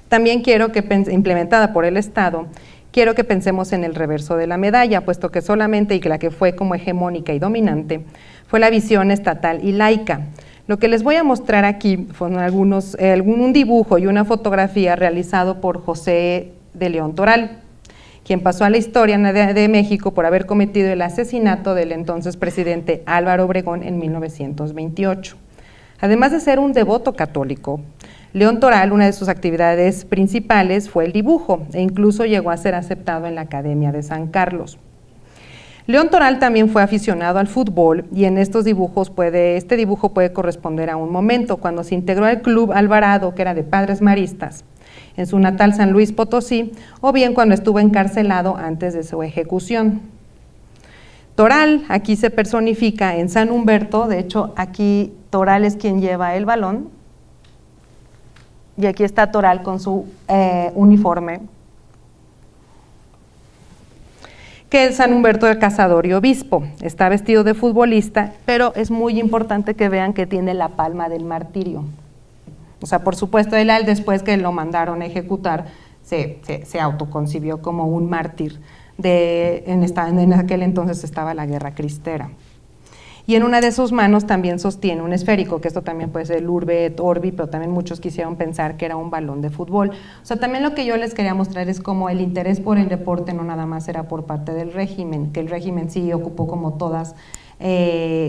También quiero que, implementada por el Estado, quiero que pensemos en el reverso de la medalla, puesto que solamente y que la que fue como hegemónica y dominante fue la visión estatal y laica. Lo que les voy a mostrar aquí fueron un dibujo y una fotografía realizado por José de León Toral, quien pasó a la historia de México por haber cometido el asesinato del entonces presidente Álvaro Obregón en 1928. Además de ser un devoto católico, León Toral, una de sus actividades principales fue el dibujo e incluso llegó a ser aceptado en la Academia de San Carlos. León Toral también fue aficionado al fútbol y en estos dibujos este dibujo puede corresponder a un momento cuando se integró al Club Alvarado, que era de padres maristas, en su natal San Luis Potosí, o bien cuando estuvo encarcelado antes de su ejecución. Toral aquí se personifica en San Humberto, de hecho aquí Toral es quien lleva el balón, y aquí está Toral con su uniforme, que es San Humberto de Cazador y Obispo. Está vestido de futbolista, pero es muy importante que vean que tiene la palma del martirio. O sea, por supuesto, él después que lo mandaron a ejecutar, se autoconcibió como un mártir. En aquel entonces estaba la Guerra Cristera. Y en una de sus manos también sostiene un esférico, que esto también puede ser el urbe et orbi, pero también muchos quisieron pensar que era un balón de fútbol. O sea, también lo que yo les quería mostrar es como el interés por el deporte no nada más era por parte del régimen, que el régimen sí ocupó como todas,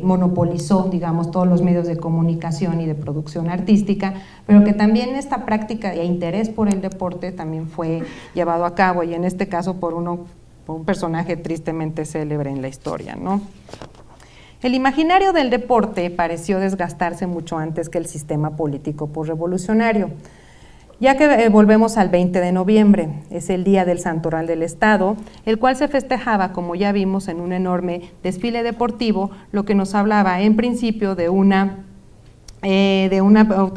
monopolizó, digamos, todos los medios de comunicación y de producción artística, pero que también esta práctica e interés por el deporte también fue llevado a cabo, y en este caso por un personaje tristemente célebre en la historia, ¿no? El imaginario del deporte pareció desgastarse mucho antes que el sistema político posrevolucionario, ya que volvemos al 20 de noviembre, es el día del Santoral del Estado, el cual se festejaba, como ya vimos, en un enorme desfile deportivo, lo que nos hablaba en principio de una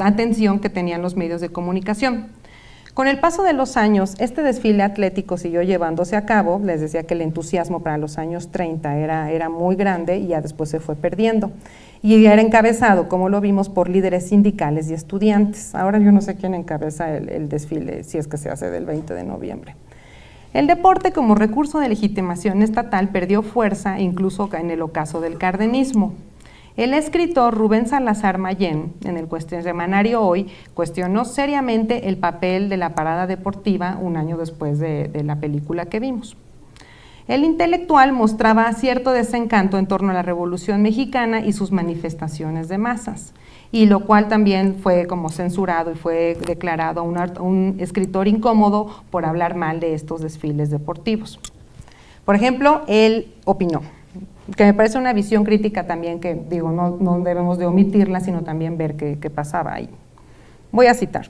atención que tenían los medios de comunicación. Con el paso de los años, este desfile atlético siguió llevándose a cabo. Les decía que el entusiasmo para los años 30 era muy grande y ya después se fue perdiendo. Y era encabezado, como lo vimos, por líderes sindicales y estudiantes. Ahora yo no sé quién encabeza el desfile, si es que se hace del 20 de noviembre. El deporte como recurso de legitimación estatal perdió fuerza incluso en el ocaso del cardenismo. El escritor Rubén Salazar Mayén, en el semanario Hoy, cuestionó seriamente el papel de la parada deportiva un año después de la película que vimos. El intelectual mostraba cierto desencanto en torno a la Revolución Mexicana y sus manifestaciones de masas, y lo cual también fue como censurado y fue declarado un escritor incómodo por hablar mal de estos desfiles deportivos. Por ejemplo, él opinó, que me parece una visión crítica también que, digo, no debemos de omitirla, sino también ver qué pasaba ahí. Voy a citar.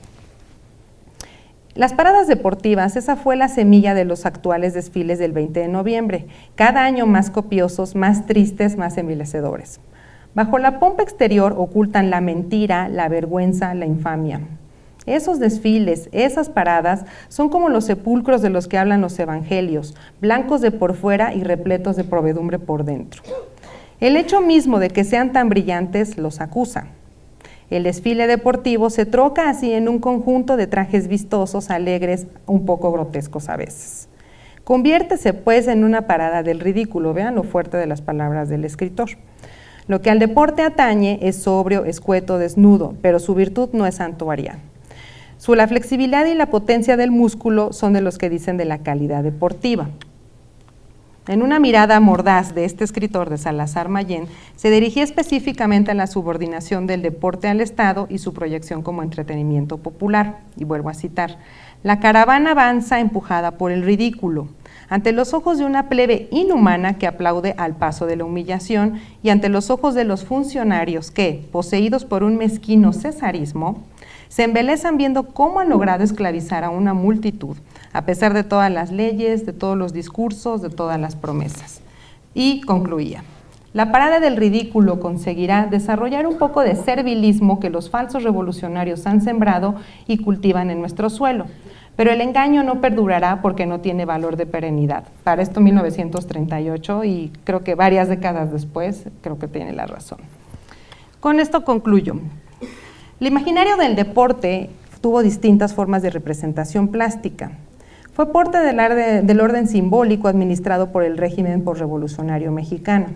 Las paradas deportivas, esa fue la semilla de los actuales desfiles del 20 de noviembre, cada año más copiosos, más tristes, más envilecedores. Bajo la pompa exterior ocultan la mentira, la vergüenza, la infamia. Esos desfiles, esas paradas, son como los sepulcros de los que hablan los evangelios, blancos de por fuera y repletos de provedumbre por dentro. El hecho mismo de que sean tan brillantes los acusa. El desfile deportivo se troca así en un conjunto de trajes vistosos, alegres, un poco grotescos a veces. Conviértese pues en una parada del ridículo, vean lo fuerte de las palabras del escritor. Lo que al deporte atañe es sobrio, escueto, desnudo, pero su virtud no es santuaria. La flexibilidad y la potencia del músculo son de los que dicen de la calidad deportiva. En una mirada mordaz de este escritor de Salazar Mayén, se dirigía específicamente a la subordinación del deporte al Estado y su proyección como entretenimiento popular. Y vuelvo a citar, la caravana avanza empujada por el ridículo. ante los ojos de una plebe inhumana que aplaude al paso de la humillación y ante los ojos de los funcionarios que, poseídos por un mezquino cesarismo, se embelezan viendo cómo han logrado esclavizar a una multitud, a pesar de todas las leyes, de todos los discursos, de todas las promesas. Y concluía: la parada del ridículo conseguirá desarrollar un poco de servilismo que los falsos revolucionarios han sembrado y cultivan en nuestro suelo. Pero el engaño no perdurará porque no tiene valor de perenidad. Para esto 1938, y creo que varias décadas después, creo que tiene la razón. Con esto concluyo. El imaginario del deporte tuvo distintas formas de representación plástica. Fue parte del orden simbólico administrado por el régimen posrevolucionario mexicano.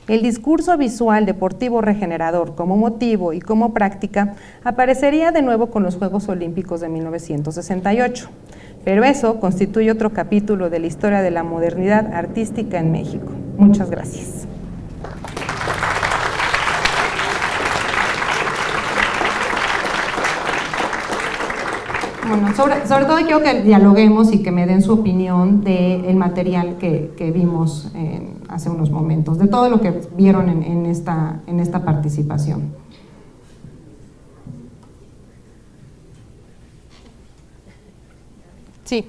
El discurso visual deportivo regenerador como motivo y como práctica aparecería de nuevo con los Juegos Olímpicos de 1968, pero eso constituye otro capítulo de la historia de la modernidad artística en México. Muchas gracias. Bueno, sobre todo quiero que dialoguemos y que me den su opinión del material que vimos hace unos momentos, de todo lo que vieron en esta participación. Sí,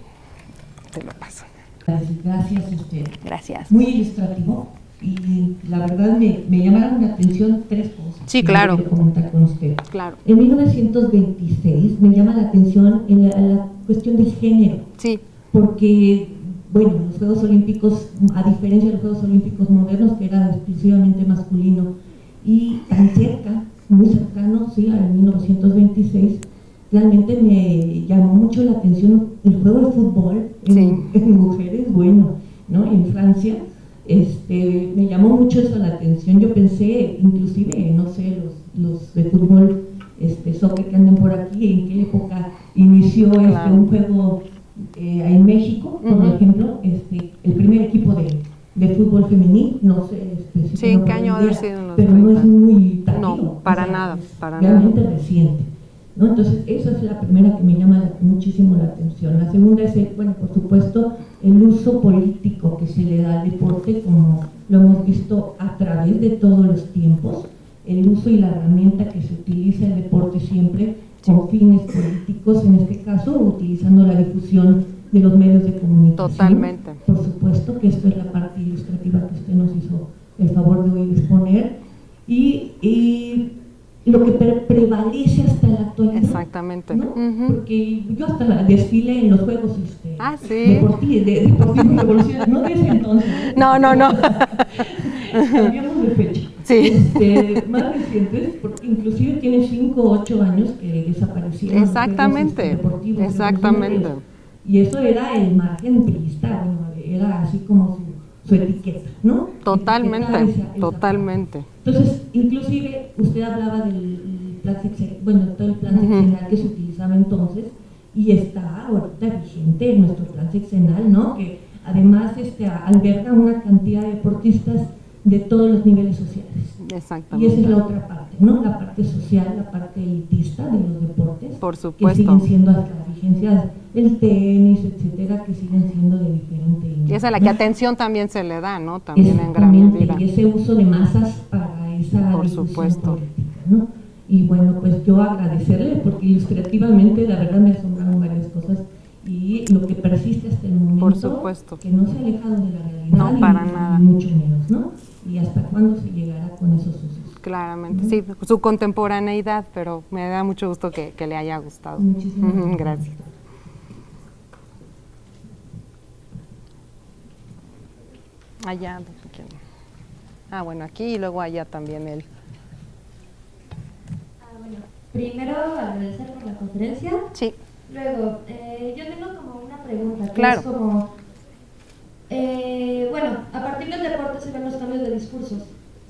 te lo paso. Gracias a usted. Gracias. Muy ilustrativo y la verdad me llamaron la atención tres cosas. Sí, claro. Que comentar con usted. Claro. En 1926 me llama la atención la cuestión del género. Sí. Porque, bueno, los Juegos Olímpicos, a diferencia de los Juegos Olímpicos modernos, que era exclusivamente masculino, y tan cerca, muy cercano, sí, en 1926, realmente me llamó mucho la atención el juego de fútbol en mujeres, bueno, ¿no? En Francia, me llamó mucho eso la atención. Yo pensé, inclusive, no sé, los de fútbol, soccer que andan por aquí, en qué época inició un juego en México, por ejemplo, el primer equipo de fútbol femenil, no sé, sí, ¿en qué año ha sido? Pero no es muy tardío, no, para nada, realmente reciente, ¿no? Entonces esa es la primera que me llama muchísimo la atención. La segunda es, bueno, por supuesto, el uso político que se le da al deporte, como lo hemos visto a través de todos los tiempos, el uso y la herramienta que se utiliza el deporte siempre con fines políticos, en este caso utilizando la difusión de los medios de comunicación. Totalmente. Por supuesto que esto es la parte ilustrativa que usted nos hizo el favor de hoy exponer, y lo que prevalece hasta la actualidad. Exactamente. ¿No? Porque yo hasta desfile en los juegos sí. deportivos revolucionarios, no de ese entonces. No. Cambiamos de fecha. Sí. Más recientes, porque inclusive tiene 5 o 8 años que desaparecieron. Exactamente. Exactamente. Y eso era el margen priista, bueno, era así como su etiqueta, ¿no? Totalmente, esa totalmente. Entonces, inclusive usted hablaba del plan sexenal, bueno, todo el plan sexenal que se utilizaba entonces, y está ahorita vigente nuestro plan sexenal, ¿no? Que además alberga una cantidad de deportistas de todos los niveles sociales. Exactamente. Y esa es la otra parte, ¿no? La parte social, la parte elitista de los deportes. Por supuesto. Que siguen siendo hasta la vigencia del tenis, etcétera, que siguen siendo de diferente índole. Y esa es la que atención también se le da, ¿no? También en gran medida. Y ese uso de masas para esa por supuesto política, ¿no? Y bueno, pues yo agradecerle, porque ilustrativamente la verdad me asombraron varias cosas, y lo que persiste hasta el momento, por supuesto, que no se ha alejado de la realidad, no, para nada, mucho menos, ¿no? Y hasta cuándo se llegará con esos usos. Claramente, ¿no? Sí, su contemporaneidad, pero me da mucho gusto que le haya gustado. Muchísimas gracias. Allá, bueno, aquí y luego allá también él. Bueno, primero agradecer por la conferencia. Sí. Luego, yo tengo como una pregunta, que claro. Es como, bueno, a partir del deporte se ven los cambios de discursos.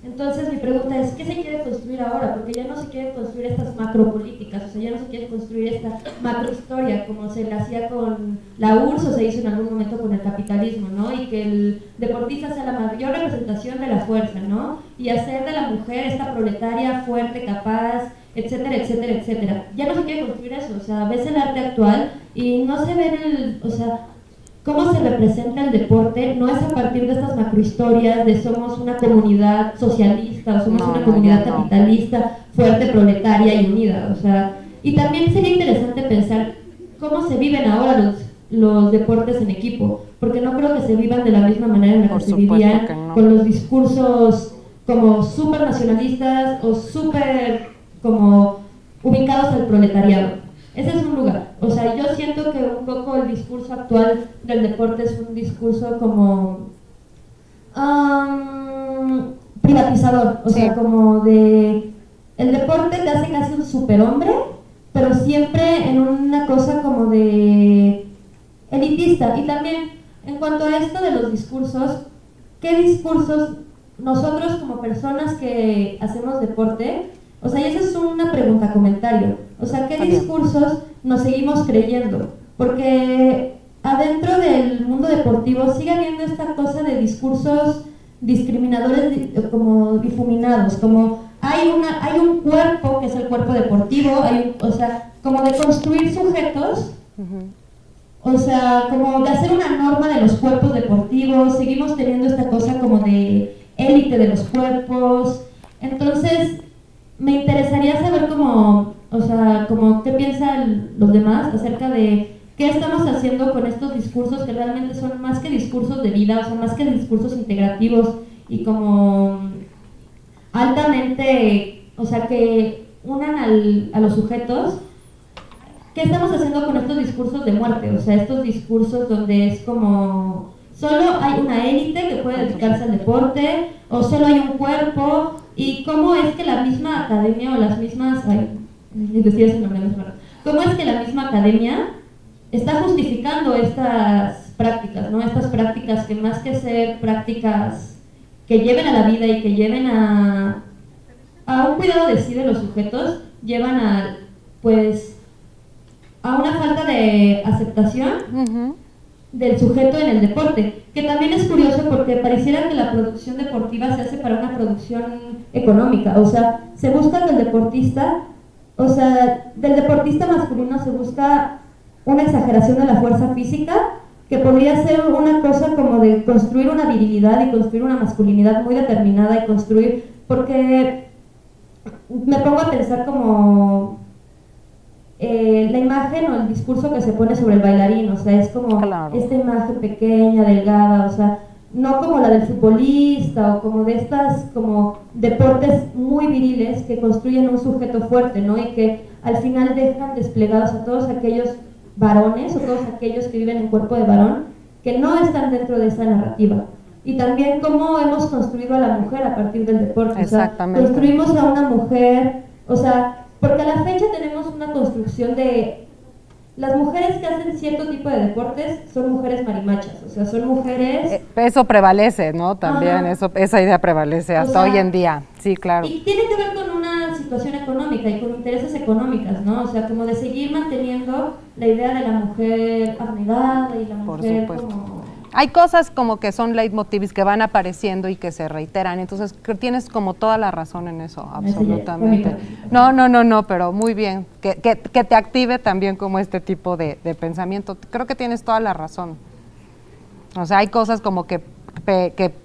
Entonces mi pregunta es, ¿qué se quiere construir ahora? Porque ya no se quieren construir estas macropolíticas, o sea, ya no se quiere construir esta macrohistoria como se le hacía con la URSS o se hizo en algún momento con el capitalismo, ¿no? Y que el deportista sea la mayor representación de la fuerza, ¿no? Y hacer de la mujer esta proletaria fuerte, capaz, etcétera, etcétera, etcétera. Ya no se quiere construir eso, o sea, ves el arte actual y no se ve o sea, cómo se representa el deporte no es a partir de estas macrohistorias de somos una comunidad socialista o somos una comunidad capitalista, fuerte, proletaria y unida. O sea, y también sería interesante pensar cómo se viven ahora los deportes en equipo, porque no creo que se vivan de la misma manera en la que se vivían con los discursos como súper nacionalistas o súper como ubicados al proletariado. Ese es un lugar. O sea, yo siento que un poco el discurso actual del deporte es un discurso como privatizador. O sea, como de el deporte te hace casi un superhombre, pero siempre en una cosa como de elitista. Y también, en cuanto a esto de los discursos, ¿qué discursos nosotros como personas que hacemos deporte? O sea, y esa es una pregunta, comentario. O sea, ¿qué discursos nos seguimos creyendo? Porque adentro del mundo deportivo sigue habiendo esta cosa de discursos discriminadores como difuminados, como hay un cuerpo que es el cuerpo deportivo, o sea, como de construir sujetos, o sea, como de hacer una norma de los cuerpos deportivos, seguimos teniendo esta cosa como de élite de los cuerpos. Entonces, me interesaría saber cómo, o sea, como qué piensan los demás acerca de qué estamos haciendo con estos discursos que realmente son más que discursos de vida, o sea, más que discursos integrativos y como altamente, o sea, que unan a los sujetos. ¿Qué estamos haciendo con estos discursos de muerte? O sea, estos discursos donde es como solo hay una élite que puede dedicarse al deporte o solo hay un cuerpo, y cómo es que la misma academia o las mismas cómo es que la misma academia está justificando estas prácticas, ¿no? Estas prácticas que más que ser prácticas que lleven a la vida y que lleven a un cuidado de sí de los sujetos, llevan a, pues, a una falta de aceptación del sujeto en el deporte, que también es curioso porque pareciera que la producción deportiva se hace para una producción económica. O sea, se busca que el deportista, o sea, del deportista masculino se busca una exageración de la fuerza física, que podría ser una cosa como de construir una virilidad y construir una masculinidad muy determinada y construir, porque me pongo a pensar como la imagen o el discurso que se pone sobre el bailarín, o sea, es como esta imagen pequeña, delgada, o sea, no como la del futbolista o como de estas como deportes muy viriles que construyen un sujeto fuerte, ¿no? Y que al final dejan desplegados a todos aquellos varones o todos aquellos que viven en cuerpo de varón que no están dentro de esa narrativa. Y también cómo hemos construido a la mujer a partir del deporte. Exactamente. O sea, construimos a una mujer, o sea, porque a la fecha tenemos una construcción de las mujeres que hacen cierto tipo de deportes son mujeres marimachas, o sea, son mujeres... Eso prevalece, ¿no? También esa idea prevalece hasta hoy en día, sí, claro. Y tiene que ver con una situación económica y con intereses económicas, ¿no? O sea, como de seguir manteniendo la idea de la mujer abnegada y la mujer como... Hay cosas como que son leitmotivs que van apareciendo y que se reiteran, entonces tienes como toda la razón en eso, absolutamente. No, pero muy bien, que te active también como este tipo de pensamiento, creo que tienes toda la razón. O sea, hay cosas como que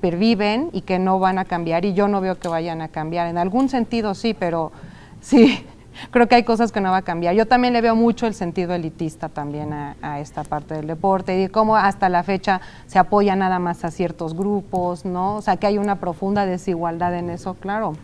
perviven y que no van a cambiar, y yo no veo que vayan a cambiar, en algún sentido sí, pero sí, creo que hay cosas que no va a cambiar. Yo también le veo mucho el sentido elitista también a esta parte del deporte, y cómo hasta la fecha se apoya nada más a ciertos grupos, ¿no? O sea, que hay una profunda desigualdad en eso, claro,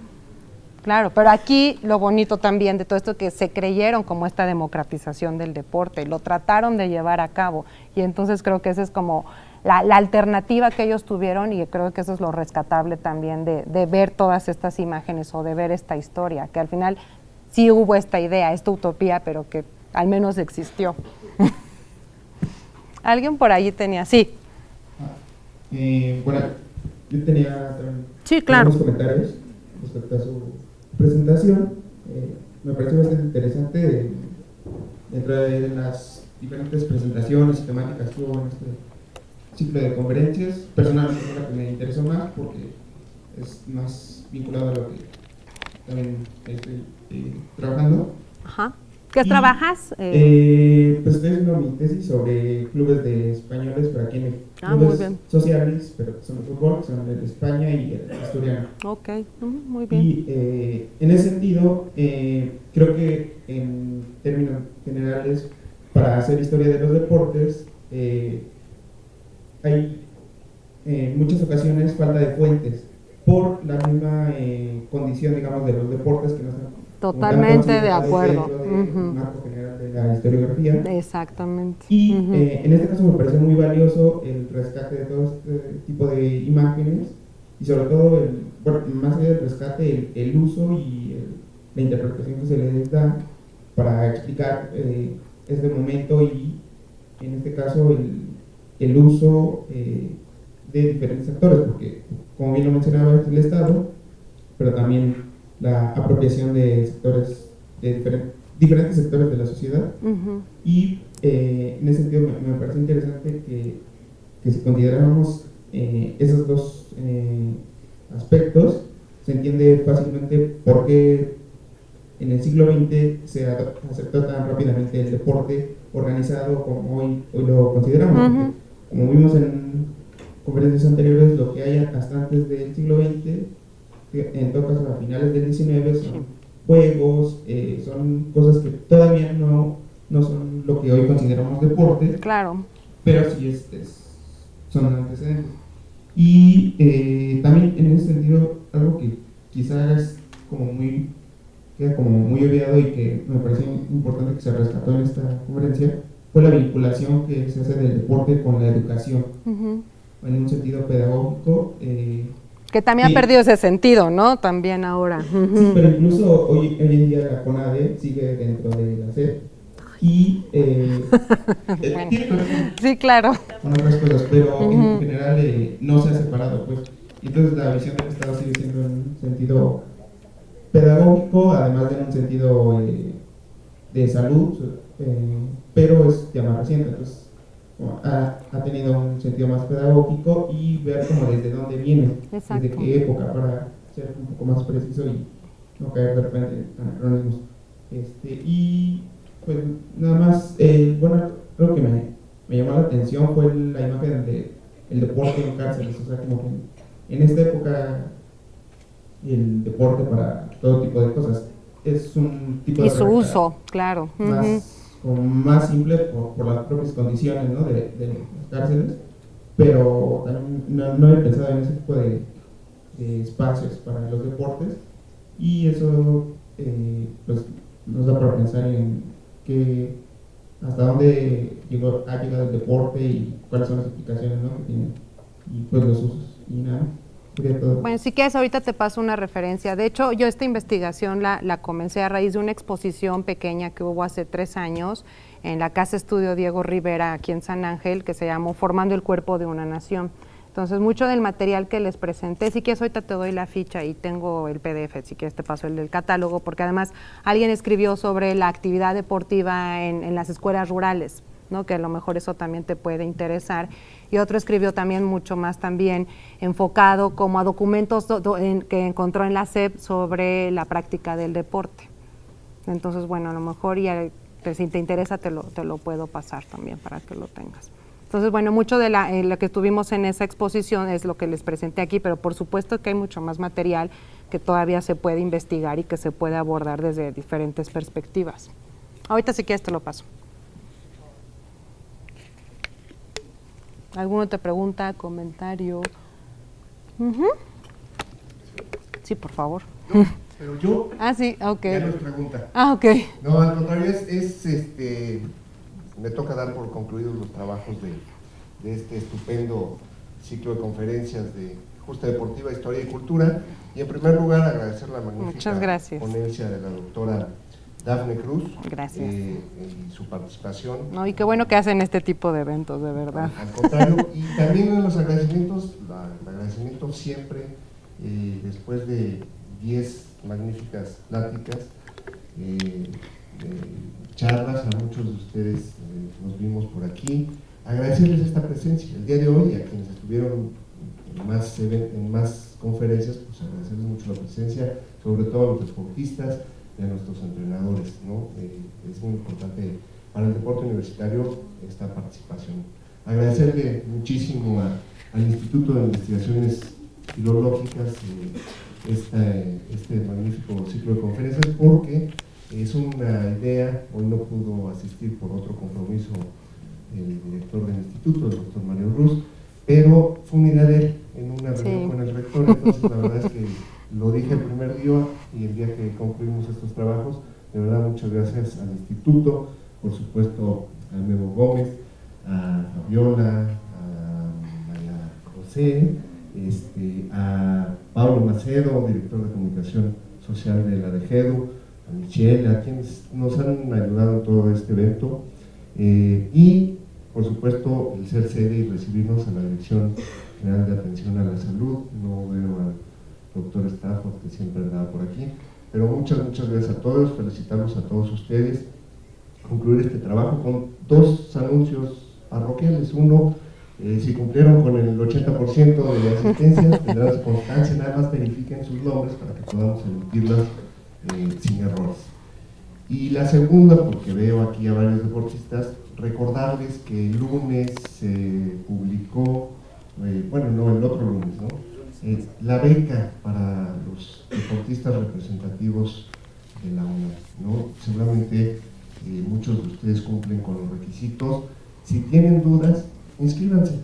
pero aquí lo bonito también de todo esto es que se creyeron como esta democratización del deporte, lo trataron de llevar a cabo, y entonces creo que esa es como la alternativa que ellos tuvieron, y creo que eso es lo rescatable también de ver todas estas imágenes o de ver esta historia, que al final sí hubo esta idea, esta utopía, pero que al menos existió. ¿Alguien por allí tenía? Sí. Bueno, yo tenía también unos comentarios respecto a su presentación. Me pareció bastante interesante dentro de las diferentes presentaciones y temáticas que hubo en este ciclo de conferencias. Personalmente es la que me interesó más porque es más vinculado a lo que también estoy trabajando. ¿Qué trabajas? Pues estoy haciendo mi tesis sobre clubes de españoles, pero aquí en México. Muy Clubes bien. sociales, pero que son de fútbol, que son el de España y el asturiano. Ok, muy bien. Y en ese sentido, creo que en términos generales, para hacer historia de los deportes, hay en muchas ocasiones falta de fuentes por la misma condición, digamos, de los deportes que no están Totalmente de acuerdo. dentro del marco general de la historiografía. Exactamente. Y en este caso me parece muy valioso el rescate de todo este tipo de imágenes y sobre todo, bueno, más allá del rescate, el uso y la interpretación que se les da para explicar este momento y en este caso el uso de diferentes actores, porque como bien lo mencionaba es el Estado, pero también la apropiación de sectores, de diferentes sectores de la sociedad. Y en ese sentido me parece interesante que si consideramos esos dos aspectos, se entiende fácilmente por qué en el siglo XX se aceptó tan rápidamente el deporte organizado como hoy lo consideramos. Como vimos en conferencias anteriores, lo que hay hasta antes del siglo XX, en todo caso a finales del XIX, son juegos, son cosas que todavía no son lo que hoy consideramos deporte, claro, pero sí son antecedentes. Y también en ese sentido, algo que quizás queda como muy obviado y que me parece importante que se rescató en esta conferencia, fue la vinculación que se hace del deporte con la educación, en un sentido pedagógico. Que también ha perdido ese sentido, ¿no? También ahora. Sí, pero incluso hoy en día la CONADE sigue dentro de la SEP y bueno, sí, claro, con otras cosas, pero en general no se ha separado, pues. Entonces la visión del Estado sigue siendo en un sentido pedagógico, además de en un sentido de salud, pero es ya más reciente, entonces ha tenido un sentido más pedagógico y ver como desde dónde viene, desde qué época, para ser un poco más preciso y no caer de repente en anacronismos. Y pues nada más, bueno, creo que me llamó la atención fue la imagen del deporte en cárceles, o sea, como que en esta época el deporte para todo tipo de cosas es un tipo de... Y su uso, claro. Más simple por las propias condiciones, ¿no? de las cárceles, pero también no he pensado en ese tipo de espacios para los deportes y eso pues nos da para pensar en hasta dónde ha llegado el deporte y cuáles son las implicaciones, ¿no? que tiene y pues los usos y nada. Bueno, si quieres ahorita te paso una referencia. De hecho, yo esta investigación la comencé a raíz de una exposición pequeña que hubo hace 3 años en la Casa Estudio Diego Rivera, aquí en San Ángel, que se llamó Formando el Cuerpo de una Nación. Entonces, mucho del material que les presenté, si quieres ahorita te doy la ficha y tengo el PDF, si quieres te paso el del catálogo, porque además alguien escribió sobre la actividad deportiva en las escuelas rurales, ¿no? Que a lo mejor eso también te puede interesar. Y otro escribió también mucho más también enfocado como a documentos que encontró en la SEP sobre la práctica del deporte. Entonces, bueno, a lo mejor si te interesa te lo puedo pasar también para que lo tengas. Entonces, bueno, mucho de lo que tuvimos en esa exposición es lo que les presenté aquí, pero por supuesto que hay mucho más material que todavía se puede investigar y que se puede abordar desde diferentes perspectivas. Ahorita si quieres te lo paso. ¿Alguno te pregunta, comentario? Sí, por favor. No, pero yo sí, ok. ya nos pregunta. Ok. No, al contrario, me toca dar por concluidos los trabajos de este estupendo ciclo de conferencias de Justa Deportiva, Historia y Cultura. Y en primer lugar agradecer la magnífica ponencia de la doctora Dafne Cruz. Gracias. Y su participación. No, y qué bueno que hacen este tipo de eventos, de verdad. Al contrario, y también los agradecimientos, el agradecimiento siempre, después de 10 magníficas pláticas, charlas, a muchos de ustedes nos vimos por aquí, agradecerles esta presencia el día de hoy, a quienes estuvieron en más conferencias, pues agradecerles mucho la presencia, sobre todo a los deportistas, y a nuestros entrenadores, ¿no? Es muy importante para el deporte universitario esta participación. Agradecerle muchísimo al Instituto de Investigaciones Filológicas este magnífico ciclo de conferencias, porque es una idea. Hoy no pudo asistir por otro compromiso el director del instituto, el doctor Mario Ruz, pero fue una idea de él en una reunión con el rector. Entonces la verdad es que lo dije el primer día y el día que concluimos estos trabajos. De verdad, muchas gracias al instituto, por supuesto a Memo Gómez, a Fabiola, a María José, a Pablo Macedo, director de comunicación social de la DGEDU, a Michelle, a quienes nos han ayudado en todo este evento, y por supuesto el ser sede y recibirnos a la Dirección General de Atención a la Salud. No veo al doctor Stafford, que siempre andaba por aquí, pero muchas gracias a todos, felicitarlos a todos ustedes, concluir este trabajo con dos anuncios parroquiales. Uno, si cumplieron con el 80% de la asistencia, tendrán su constancia, nada más verifiquen sus nombres para que podamos emitirlas sin errores. Y la segunda, porque veo aquí a varios deportistas, recordarles que el lunes se publicó, bueno, no, el otro lunes, ¿no? La beca para los deportistas representativos de la UNAM, ¿no? Seguramente muchos de ustedes cumplen con los requisitos. Si tienen dudas, inscríbanse,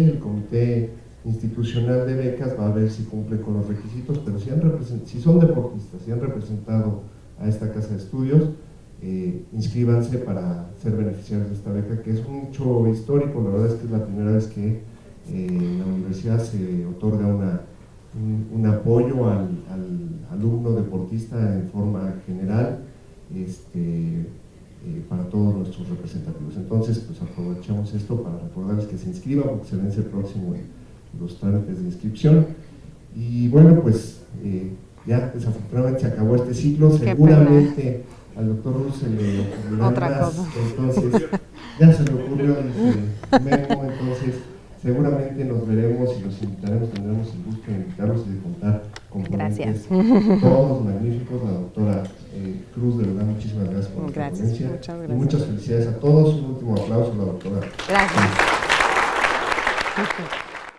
el comité institucional de becas va a ver si cumplen con los requisitos, pero si son deportistas, si han representado a esta casa de estudios, inscríbanse para ser beneficiarios de esta beca, que es un hecho histórico. La verdad es que es la primera vez que en la universidad se otorga un apoyo al alumno deportista en forma general, para todos nuestros representativos. Entonces, pues aprovechamos esto para recordarles que se inscriban, porque se vence próximo los trámites de inscripción. Y bueno, pues ya desafortunadamente se acabó este ciclo. Seguramente al doctor Ruz se le ocurrió otra cosa. Entonces, ya se le ocurrió Memo, entonces seguramente nos veremos y los invitaremos, tendremos el gusto de invitarlos y de contar con ponentes todos magníficos. La doctora Cruz, de verdad, muchísimas gracias por la ponencia. Muchas gracias. Y muchas felicidades a todos. Un último aplauso a la doctora. Gracias.